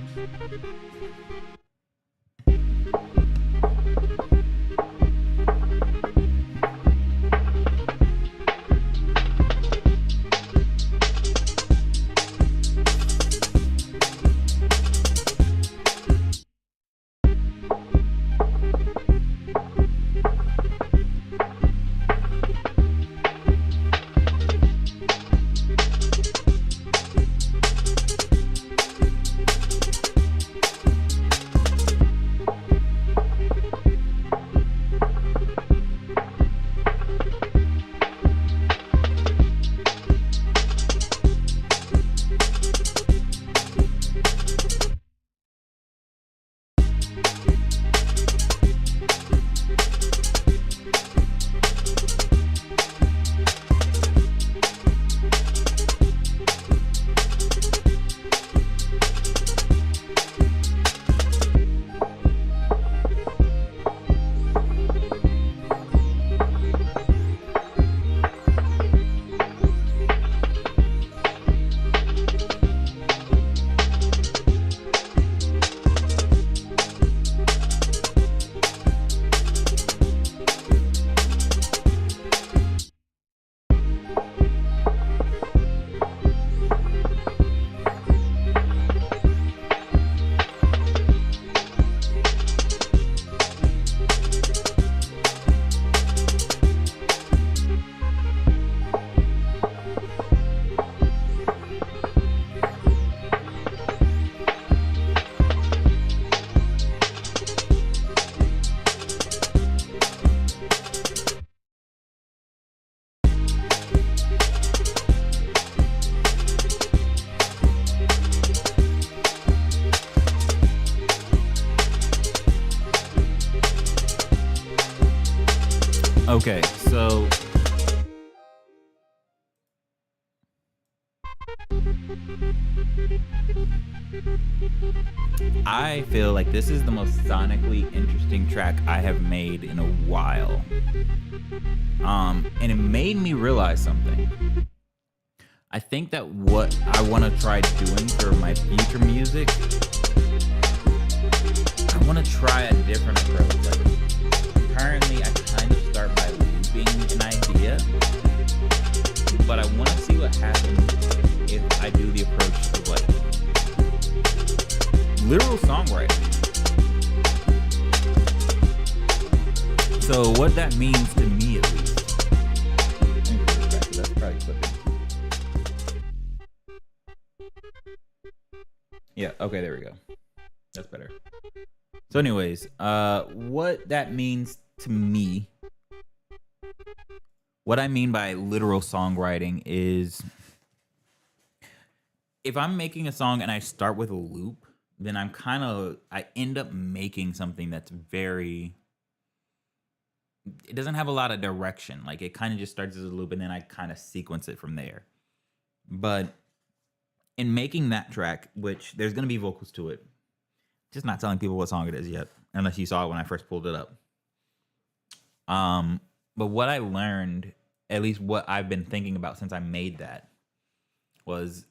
[SPEAKER 1] Okay, so I feel like this is the most sonically interesting track I have made in a while. And it made me realize something. I think that what I want to try doing for my future music, I want to try a different approach. Like, currently, I kind of start by looping an idea, but I want to see what happens if I do the approach of like literal songwriting. So what that means to me, at least. That's probably clipping. Yeah. Okay. There we go. That's better. So, anyways, what that means to me, what I mean by literal songwriting is, if I'm making a song and I start with a loop, then I end up making something that's very, it doesn't have a lot of direction. Like, it kind of just starts as a loop and then I kind of sequence it from there. But in making that track, which there's going to be vocals to it, just not telling people what song it is yet, unless you saw it when I first pulled it up. But what I learned, at least what I've been thinking about since I made that, was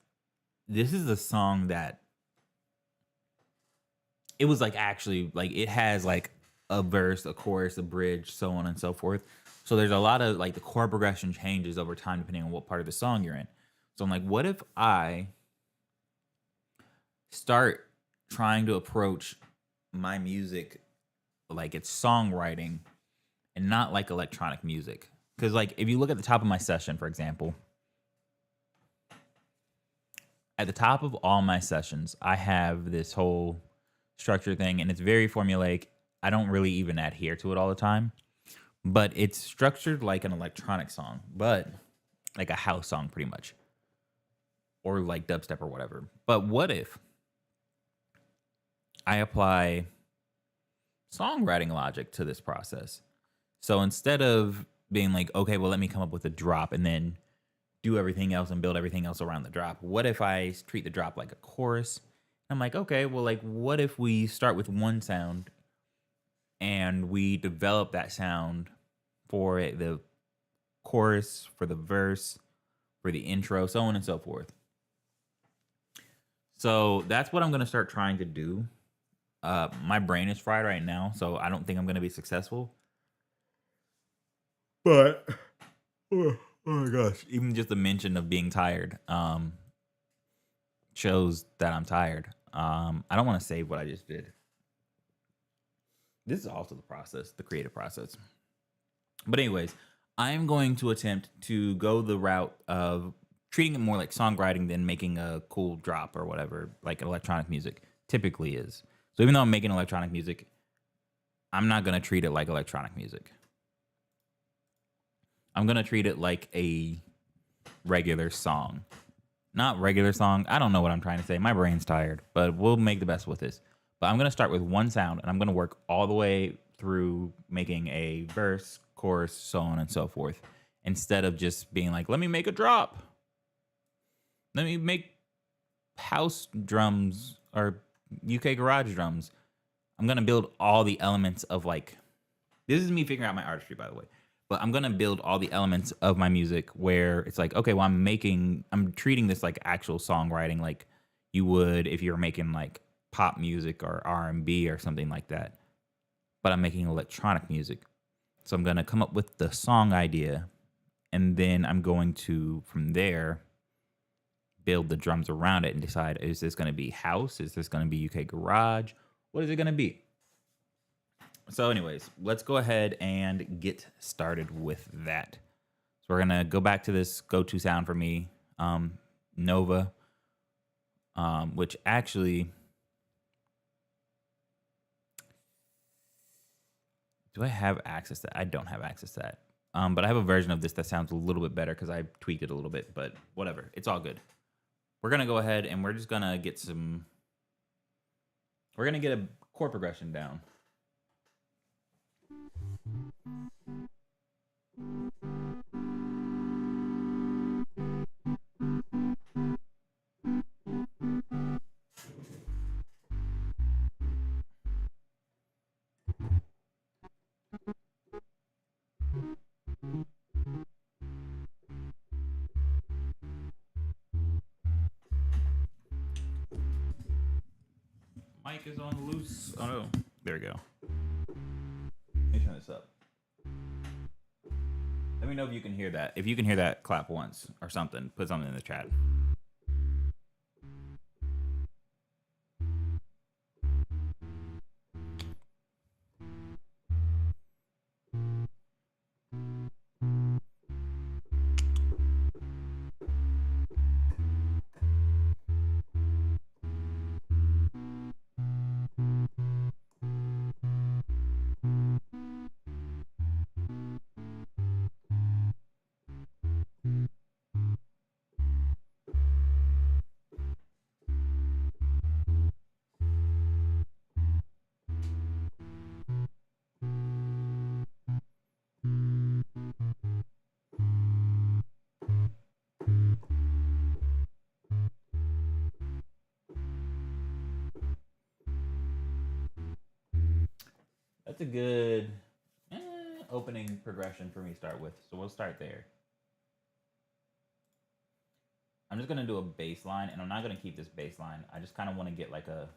[SPEAKER 1] this is a song that it was like actually like it has like a verse, a chorus, a bridge, so on and so forth. So there's a lot of like the chord progression changes over time depending on what part of the song you're in. So I'm like, what if I start trying to approach my music like it's songwriting and not like electronic music? Because like if you look at the top of my session, for example, at the top of all my sessions, I have this whole structure thing, and it's very formulaic. I don't really even adhere to it all the time, but it's structured like an electronic song, but like a house song pretty much, or like dubstep or whatever. But what if I apply songwriting logic to this process? So instead of being like, okay, well, let me come up with a drop and then do everything else and build everything else around the drop, what if I treat the drop like a chorus? I'm like, okay, well, like, what if we start with one sound and we develop that sound for the chorus, for the verse, for the intro, so on and so forth. So that's what I'm going to start trying to do. My brain is fried right now, so I don't think I'm going to be successful. But oh my gosh, even just the mention of being tired shows that I'm tired. I don't want to save what I just did. This is also the process, the creative process. But anyways, I'm going to attempt to go the route of treating it more like songwriting than making a cool drop or whatever, like electronic music typically is. So even though I'm making electronic music, I'm not going to treat it like electronic music. I'm going to treat it like a regular song. Not regular song. I don't know what I'm trying to say. My brain's tired, but we'll make the best with this. But I'm going to start with one sound, and I'm going to work all the way through making a verse, chorus, so on and so forth, instead of just being like, let me make a drop. Let me make house drums or UK garage drums. I'm going to build all the elements of like, this is me figuring out my artistry, by the way. But I'm going to build all the elements of my music where it's like, okay, well, I'm treating this like actual songwriting, like you would if you're making like pop music or R&B or something like that. But I'm making electronic music. So I'm going to come up with the song idea, and then I'm going to, from there, build the drums around it and decide, is this going to be house? Is this going to be UK garage? What is it going to be? So anyways, let's go ahead and get started with that. So we're going to go back to this go-to sound for me, Nova, which actually, do I have access to that? I don't have access to that. But I have a version of this that sounds a little bit better because I tweaked it a little bit, but whatever. It's all good. We're going to go ahead and we're just going to get we're going to get a chord progression down. mic is on loose. Oh no. There we go. Let me turn this up. Let me know if you can hear that. If you can hear that, clap once or something. Put something in the chat. That's a good opening progression for me to start with. So we'll start there. I'm just gonna do a bass line, and I'm not gonna keep this bass line. I just kind of want to get like a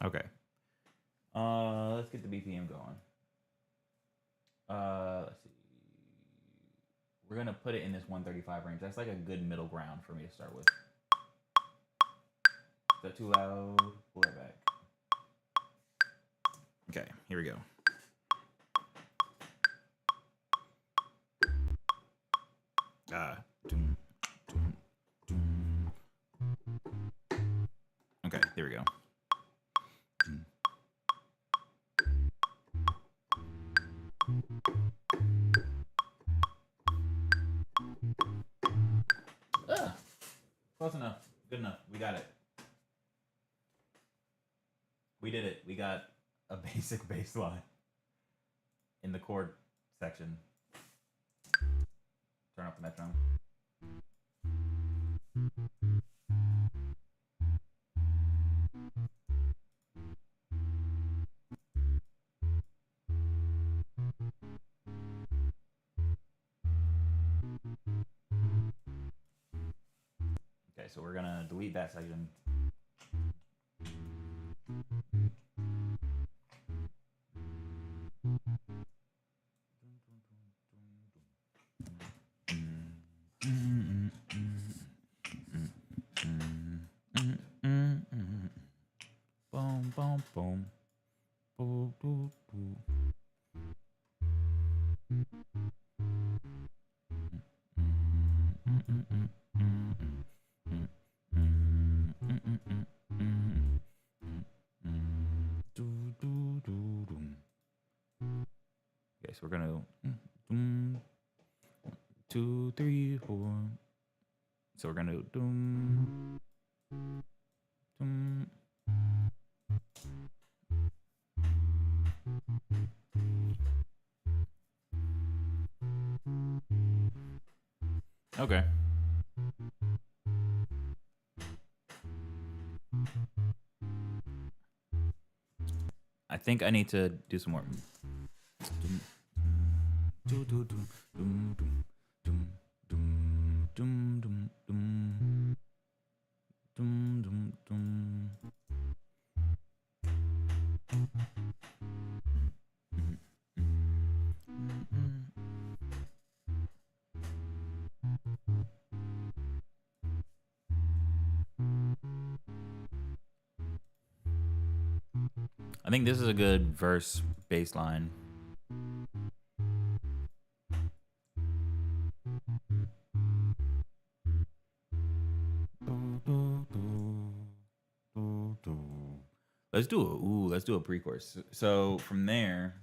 [SPEAKER 1] okay. Let's get the BPM going. Let's see. We're gonna put it in this 135 range. That's like a good middle ground for me to start with. Is that too loud? Pull that back. Okay, here we go. Okay, there we go. Close enough. Good enough. We got it. We did it. We got a basic bass line in the chord section. Turn off the metronome. Okay, so we're gonna delete that section. Boom, boom, boom. Boom, boom, boom. Okay, so we're gonna 2, 3, 4. So we're gonna do Okay. I think I need to do some more. I think this is a good verse bass line. Let's do a pre-chorus. So from there,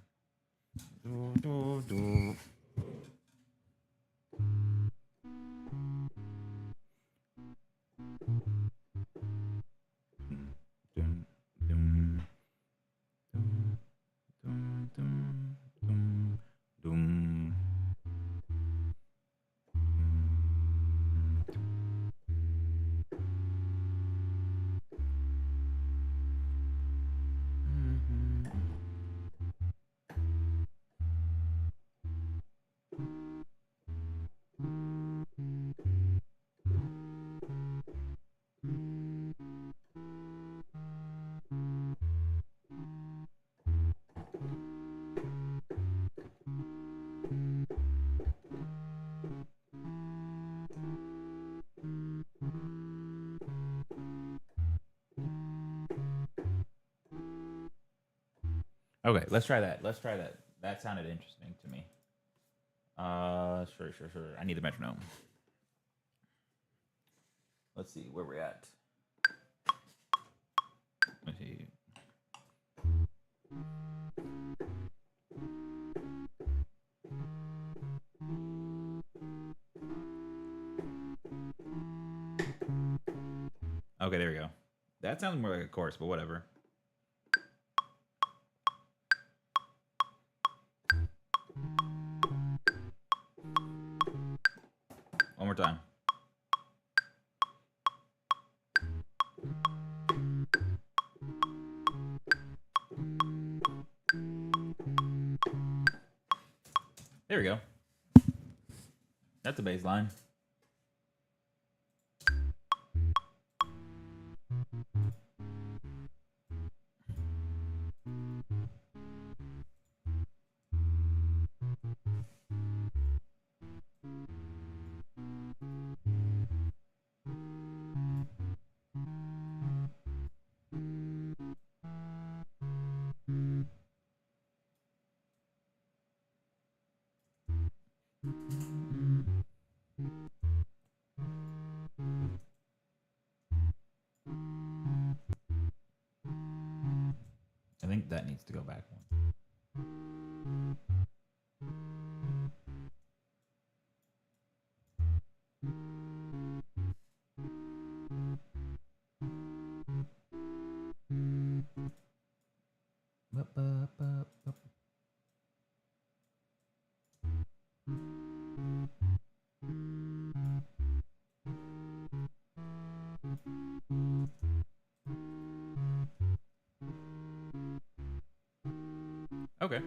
[SPEAKER 1] Okay, let's try that. Let's try that. That sounded interesting to me. Sure. I need a metronome. Let's see where we're at. Let's see. Okay, there we go. That sounds more like a chorus, but whatever. One more time. There we go. That's a bass line. I think that needs to go back one. Okay.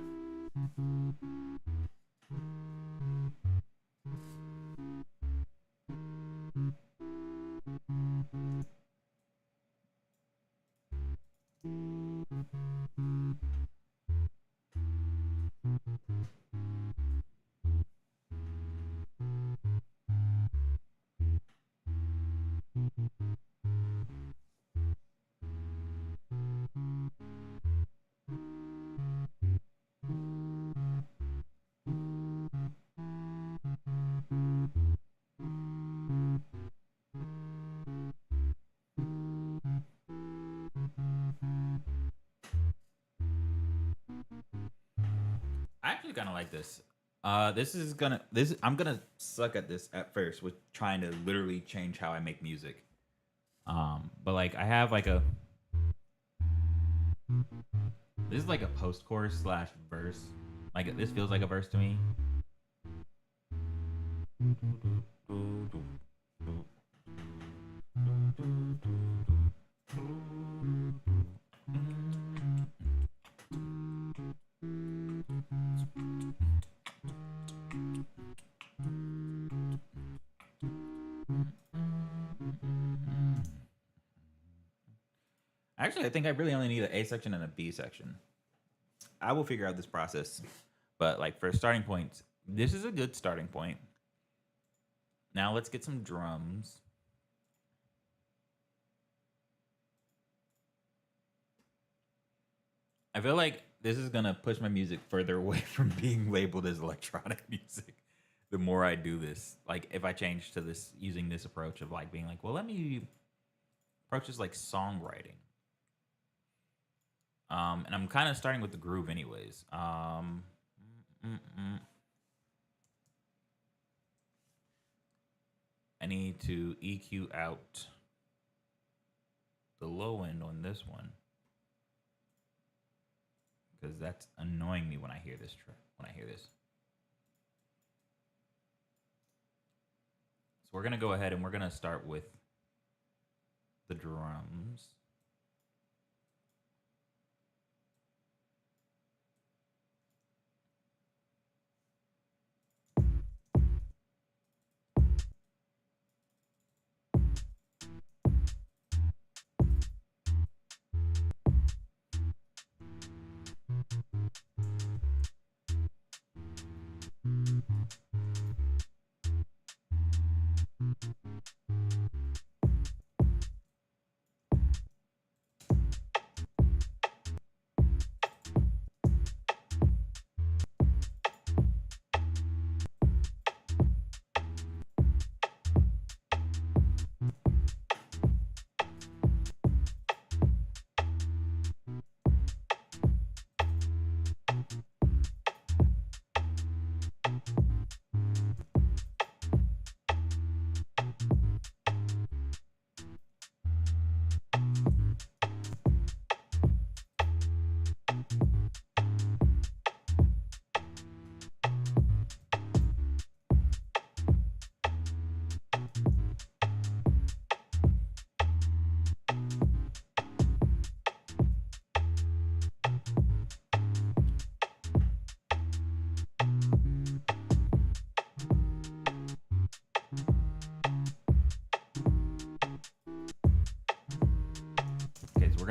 [SPEAKER 1] I actually kind of like this. I'm gonna suck at this at first with trying to literally change how I make music. But like I have like a this is like a post chorus slash verse. Like this feels like a verse to me. Actually, I think I really only need an A section and a B section. I will figure out this process. But like for starting points, this is a good starting point. Now let's get some drums. I feel like this is gonna push my music further away from being labeled as electronic music. The more I do this, like if I change to this using this approach of like being like, well, let me approach this like songwriting. And I'm kind of starting with the groove, anyways. I need to EQ out the low end on this one because that's annoying me when I hear this. When I hear this, so we're gonna go ahead and we're gonna start with the drums.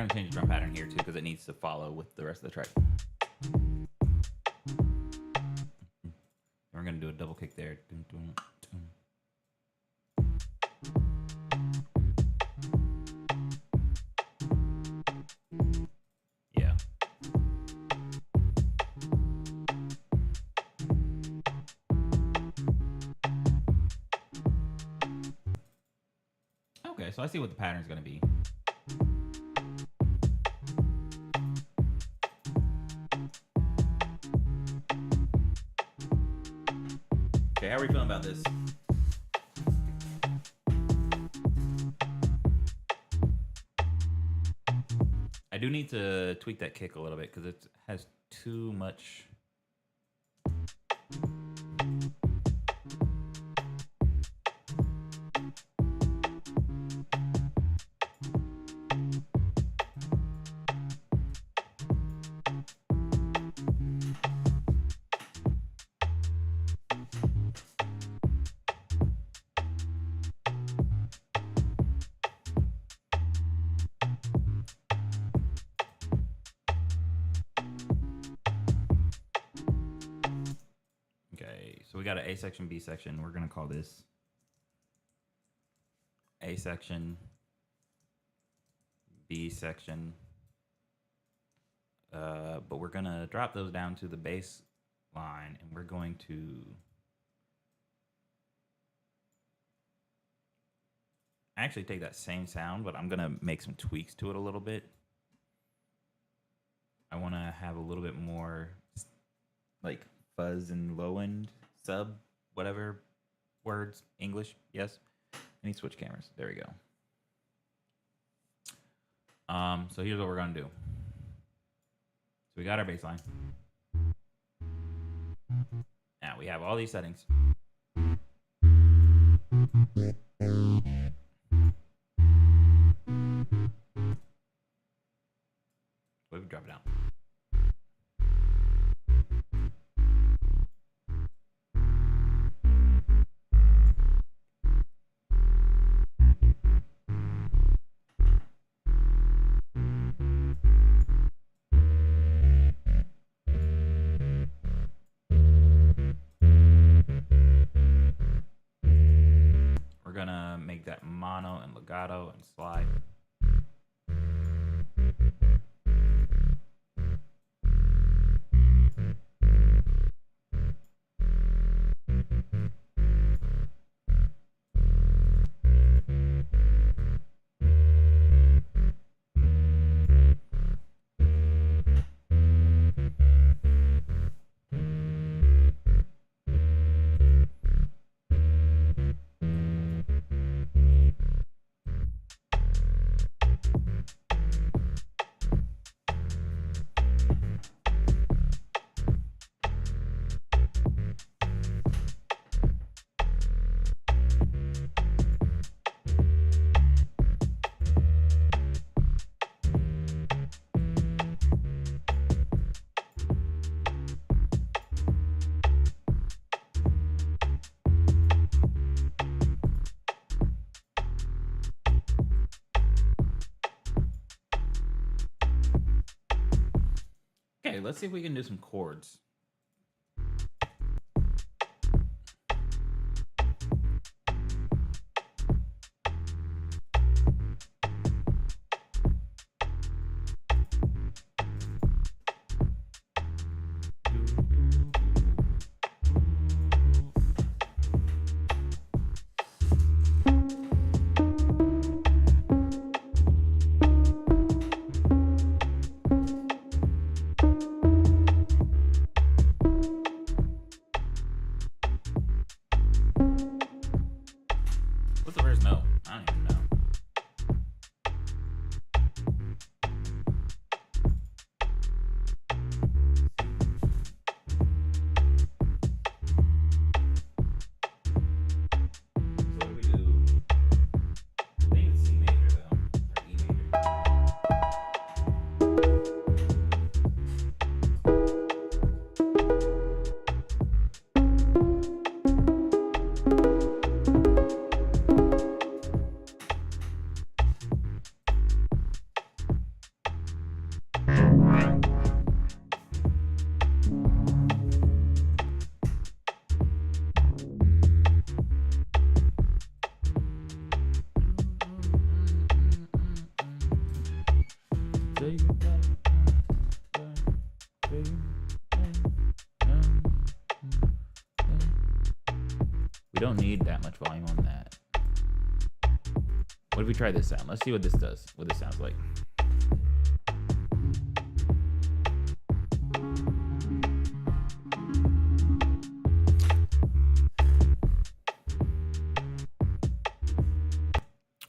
[SPEAKER 1] going to change the drum pattern here too because it needs to follow with the rest of the track. We're going to do a double kick there. Yeah. Okay, so I see what the pattern's going to be. Okay, how are we feeling about this? I do need to tweak that kick a little bit because it has too much. Okay, so we got an A section, B section. We're going to call this A section, B section. But we're going to drop those down to the bass line, and we're going to actually take that same sound, but I'm going to make some tweaks to it a little bit. I want to have a little bit more like fuzz and low end sub, whatever words, English, yes. I need to switch cameras. There we go. So here's what we're gonna do. So we got our bass line. Now we have all these settings. We would drop it down. We're gonna make that mono and legato and slide. Okay, let's see if we can do some chords. don't need that much volume on that. What if we try this sound? Let's see what this does, what this sounds like.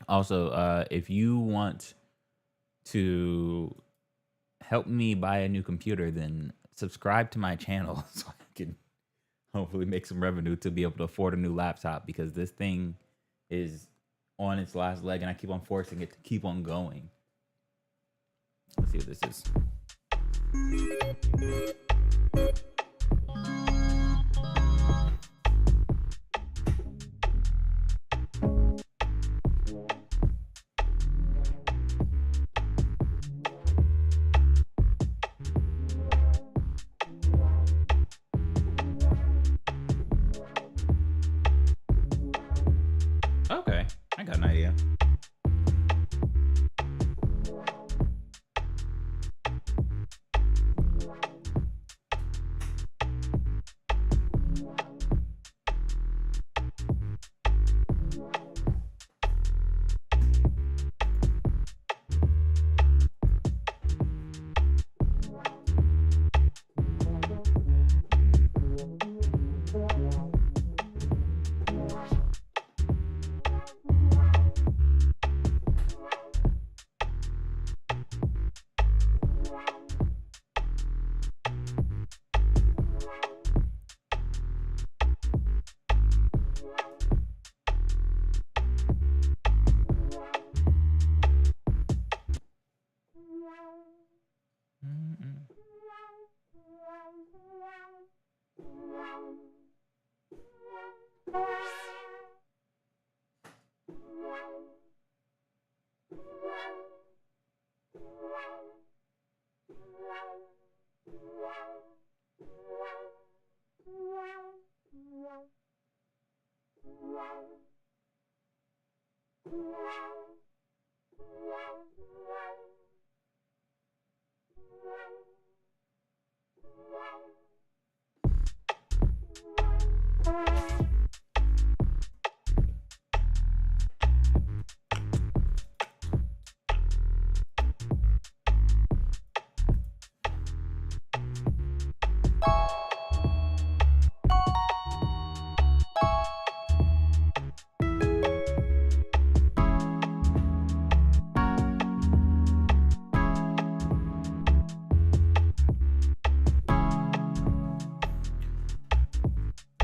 [SPEAKER 1] Also, if you want to help me buy a new computer, then subscribe to my channel so I can hopefully make some revenue to be able to afford a new laptop, because this thing is on its last leg and I keep on forcing it to keep on going. Let's see what this is. Okay, I got an idea.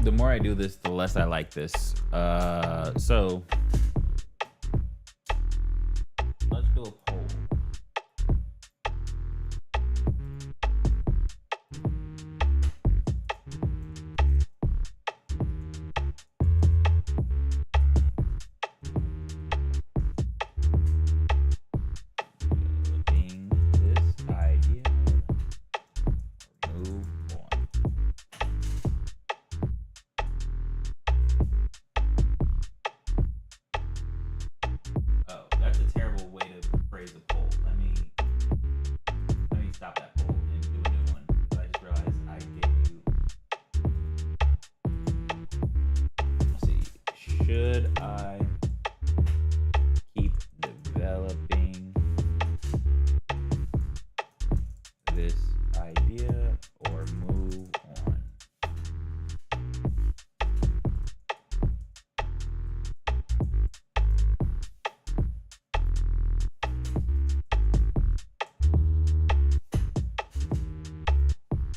[SPEAKER 1] The more I do this, the less I like this. So let's do a poll. This idea, move on. Oh, that's a terrible way to phrase a poll. Let me stop that poll and do a new one, because I just realized I gave you. Let's see. Should I keep developing this idea or move on?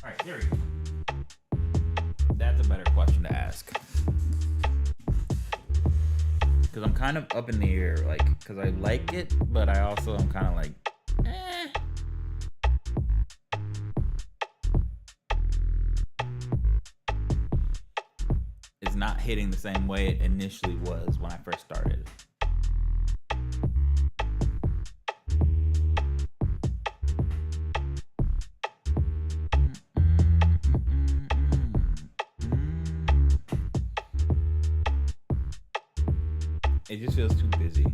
[SPEAKER 1] All right, there we go. That's a better question to ask. Because I'm kind of up in the air, like, because I like it, but I also am kind of like, eh. It's not hitting the same way it initially was when I first started. It just feels too busy.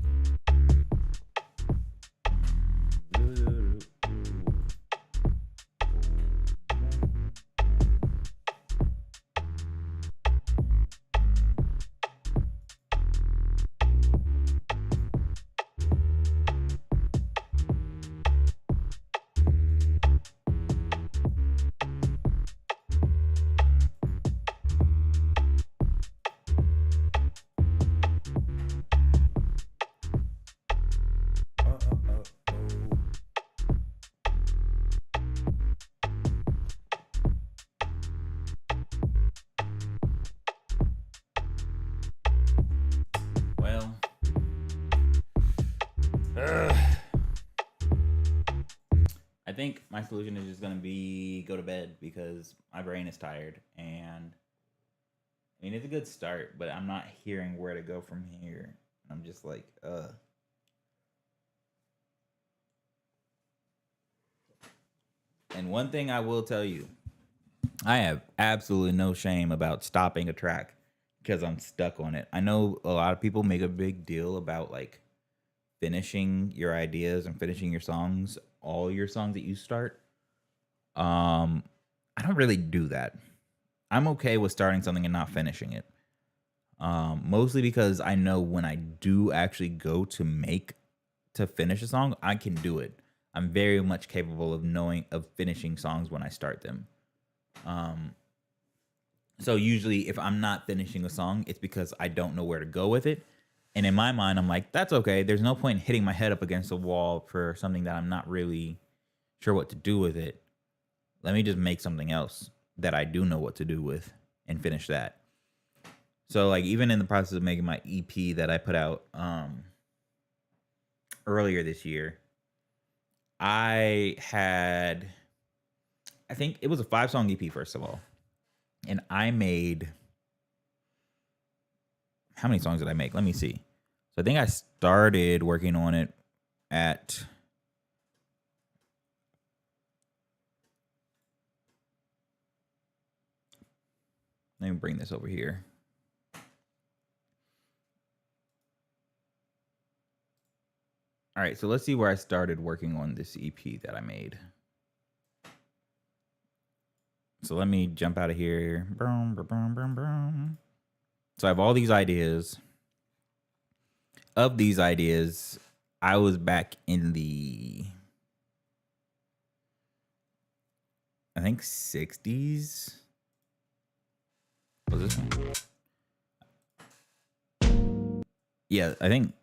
[SPEAKER 1] I think my solution is just gonna be go to bed because my brain is tired, and I mean it's a good start, but I'm not hearing where to go from here. I'm just like, And one thing I will tell you, I have absolutely no shame about stopping a track because I'm stuck on it. I know a lot of people make a big deal about like finishing your ideas and finishing your songs, all your songs that you start. I don't really do that. I'm okay with starting something and not finishing it. Mostly because I know when I do actually go to finish a song, I can do it. I'm very much capable of finishing songs when I start them. Um, so usually if I'm not finishing a song, it's because I don't know where to go with it. And in my mind, I'm like, that's okay. There's no point in hitting my head up against a wall for something that I'm not really sure what to do with it. Let me just make something else that I do know what to do with and finish that. So like even in the process of making my EP that I put out earlier this year, I think it was a 5-song EP first of all. And I made, how many songs did I make? Let me see. So I think I started working on it at, let me bring this over here. All right, so let's see where I started working on this EP that I made. So let me jump out of here. Boom, boom, boom, boom, boom. So I have all these ideas. Of these ideas, I was back in the, I think 60s. Was this one? Yeah, I think.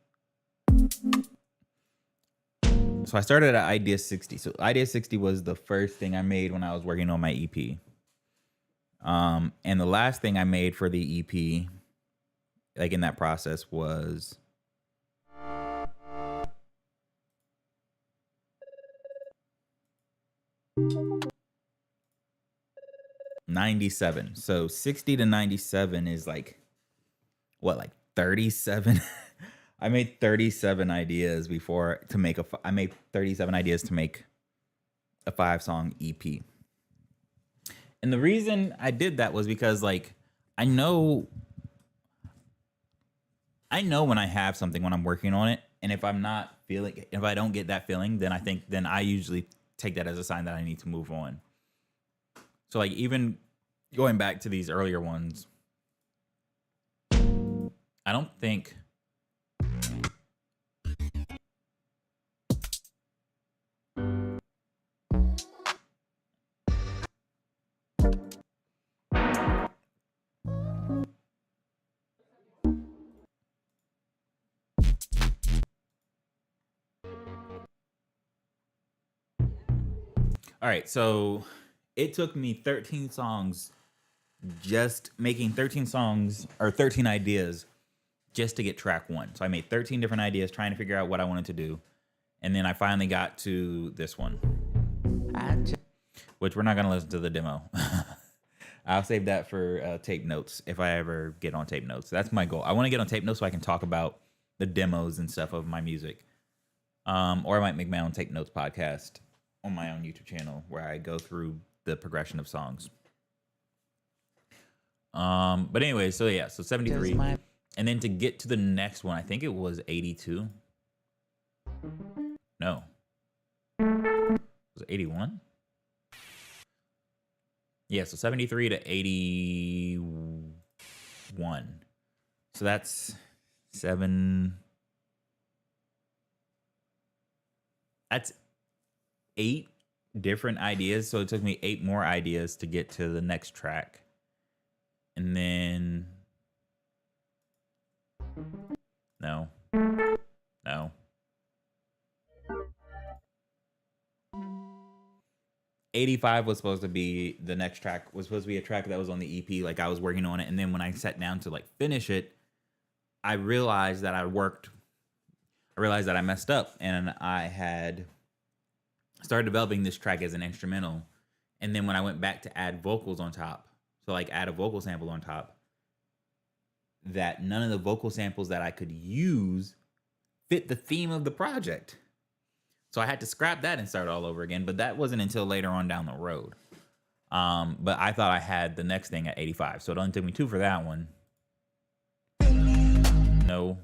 [SPEAKER 1] So I started at Idea 60. So Idea 60 was the first thing I made when I was working on my EP. And the last thing I made for the EP, like in that process, was '97. So 60 to 97 is like what, like 37. I made 37 ideas before to make a. I made 37 ideas to make a 5-song EP. And the reason I did that was because like I know when I have something when I'm working on it, and if I don't get that feeling, then I usually take that as a sign that I need to move on. So like even going back to these earlier ones, I don't think all right, so it took me 13 songs, just making 13 songs or 13 ideas just to get track 1. So I made 13 different ideas trying to figure out what I wanted to do. And then I finally got to this one, which we're not going to listen to the demo. I'll save that for tape notes if I ever get on tape notes. That's my goal. I want to get on tape notes so I can talk about the demos and stuff of my music. Or I might make my own tape notes podcast on my own YouTube channel where I go through the progression of songs. But anyway, so yeah, so 73. And then to get to the next one, I think it was 82. No. Was it 81? Yeah, so 73 to 81. So that's 7. That's 8 different ideas. So it took me 8 more ideas to get to the next track. And then no. 85 was supposed to be the next track, was supposed to be a track that was on the EP. Like I was working on it. And then when I sat down to like finish it, I realized that I realized that I messed up and I had started developing this track as an instrumental. And then when I went back to add vocals on top, so like add a vocal sample on top, that none of the vocal samples that I could use fit the theme of the project. So I had to scrap that and start all over again. But that wasn't until later on down the road. But I thought I had the next thing at 85. So it only took me 2 for that one. No.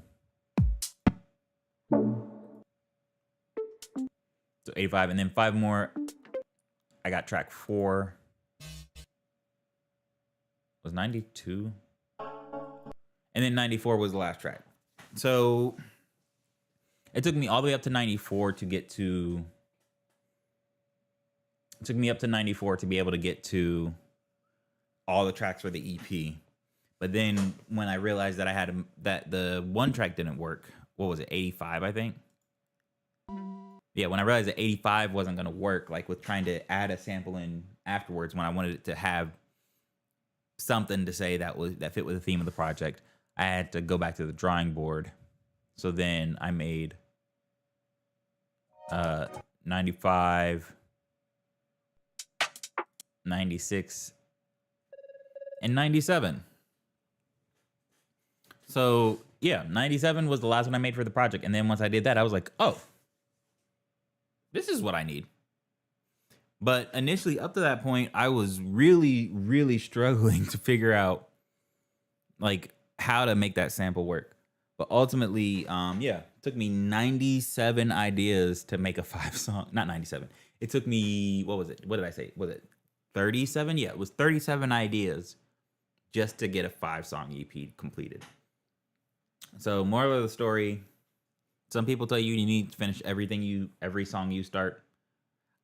[SPEAKER 1] So 85, and then 5 more. I got track 4. Was 92? And then 94 was the last track. So it took me all the way up to 94 to get to... It took me up to 94 to be able to get to all the tracks for the EP. But then when I realized that I had that the one track didn't work, what was it, 85, I think? Yeah, when I realized that 85 wasn't going to work, like with trying to add a sample in afterwards, when I wanted it to have something to say that fit with the theme of the project, I had to go back to the drawing board. So then I made 95, 96, and 97. So yeah, 97 was the last one I made for the project. And then once I did that, I was like, oh, this is what I need. But initially, up to that point, I was really, really struggling to figure out like how to make that sample work. But ultimately, it took me 97 ideas to make a 5-song. Not 97. It took me, what was it? What did I say? Was it 37? Yeah, it was 37 ideas just to get a 5-song EP completed. So moral of the story, some people tell you need to finish every song you start.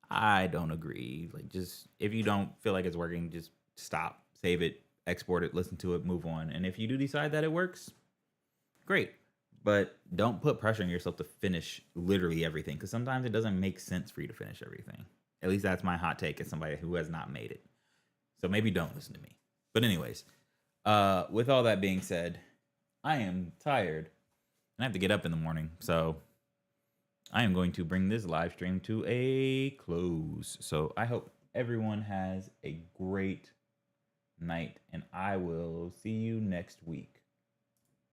[SPEAKER 1] I don't agree. Like, just if you don't feel like it's working, just stop, save it, export it, listen to it, move on. And if you do decide that it works, great. But don't put pressure on yourself to finish literally everything, because sometimes it doesn't make sense for you to finish everything. At least that's my hot take as somebody who has not made it. So maybe don't listen to me. But anyways, with all that being said, I am tired and I have to get up in the morning. So I am going to bring this live stream to a close. So I hope everyone has a great night, and I will see you next week.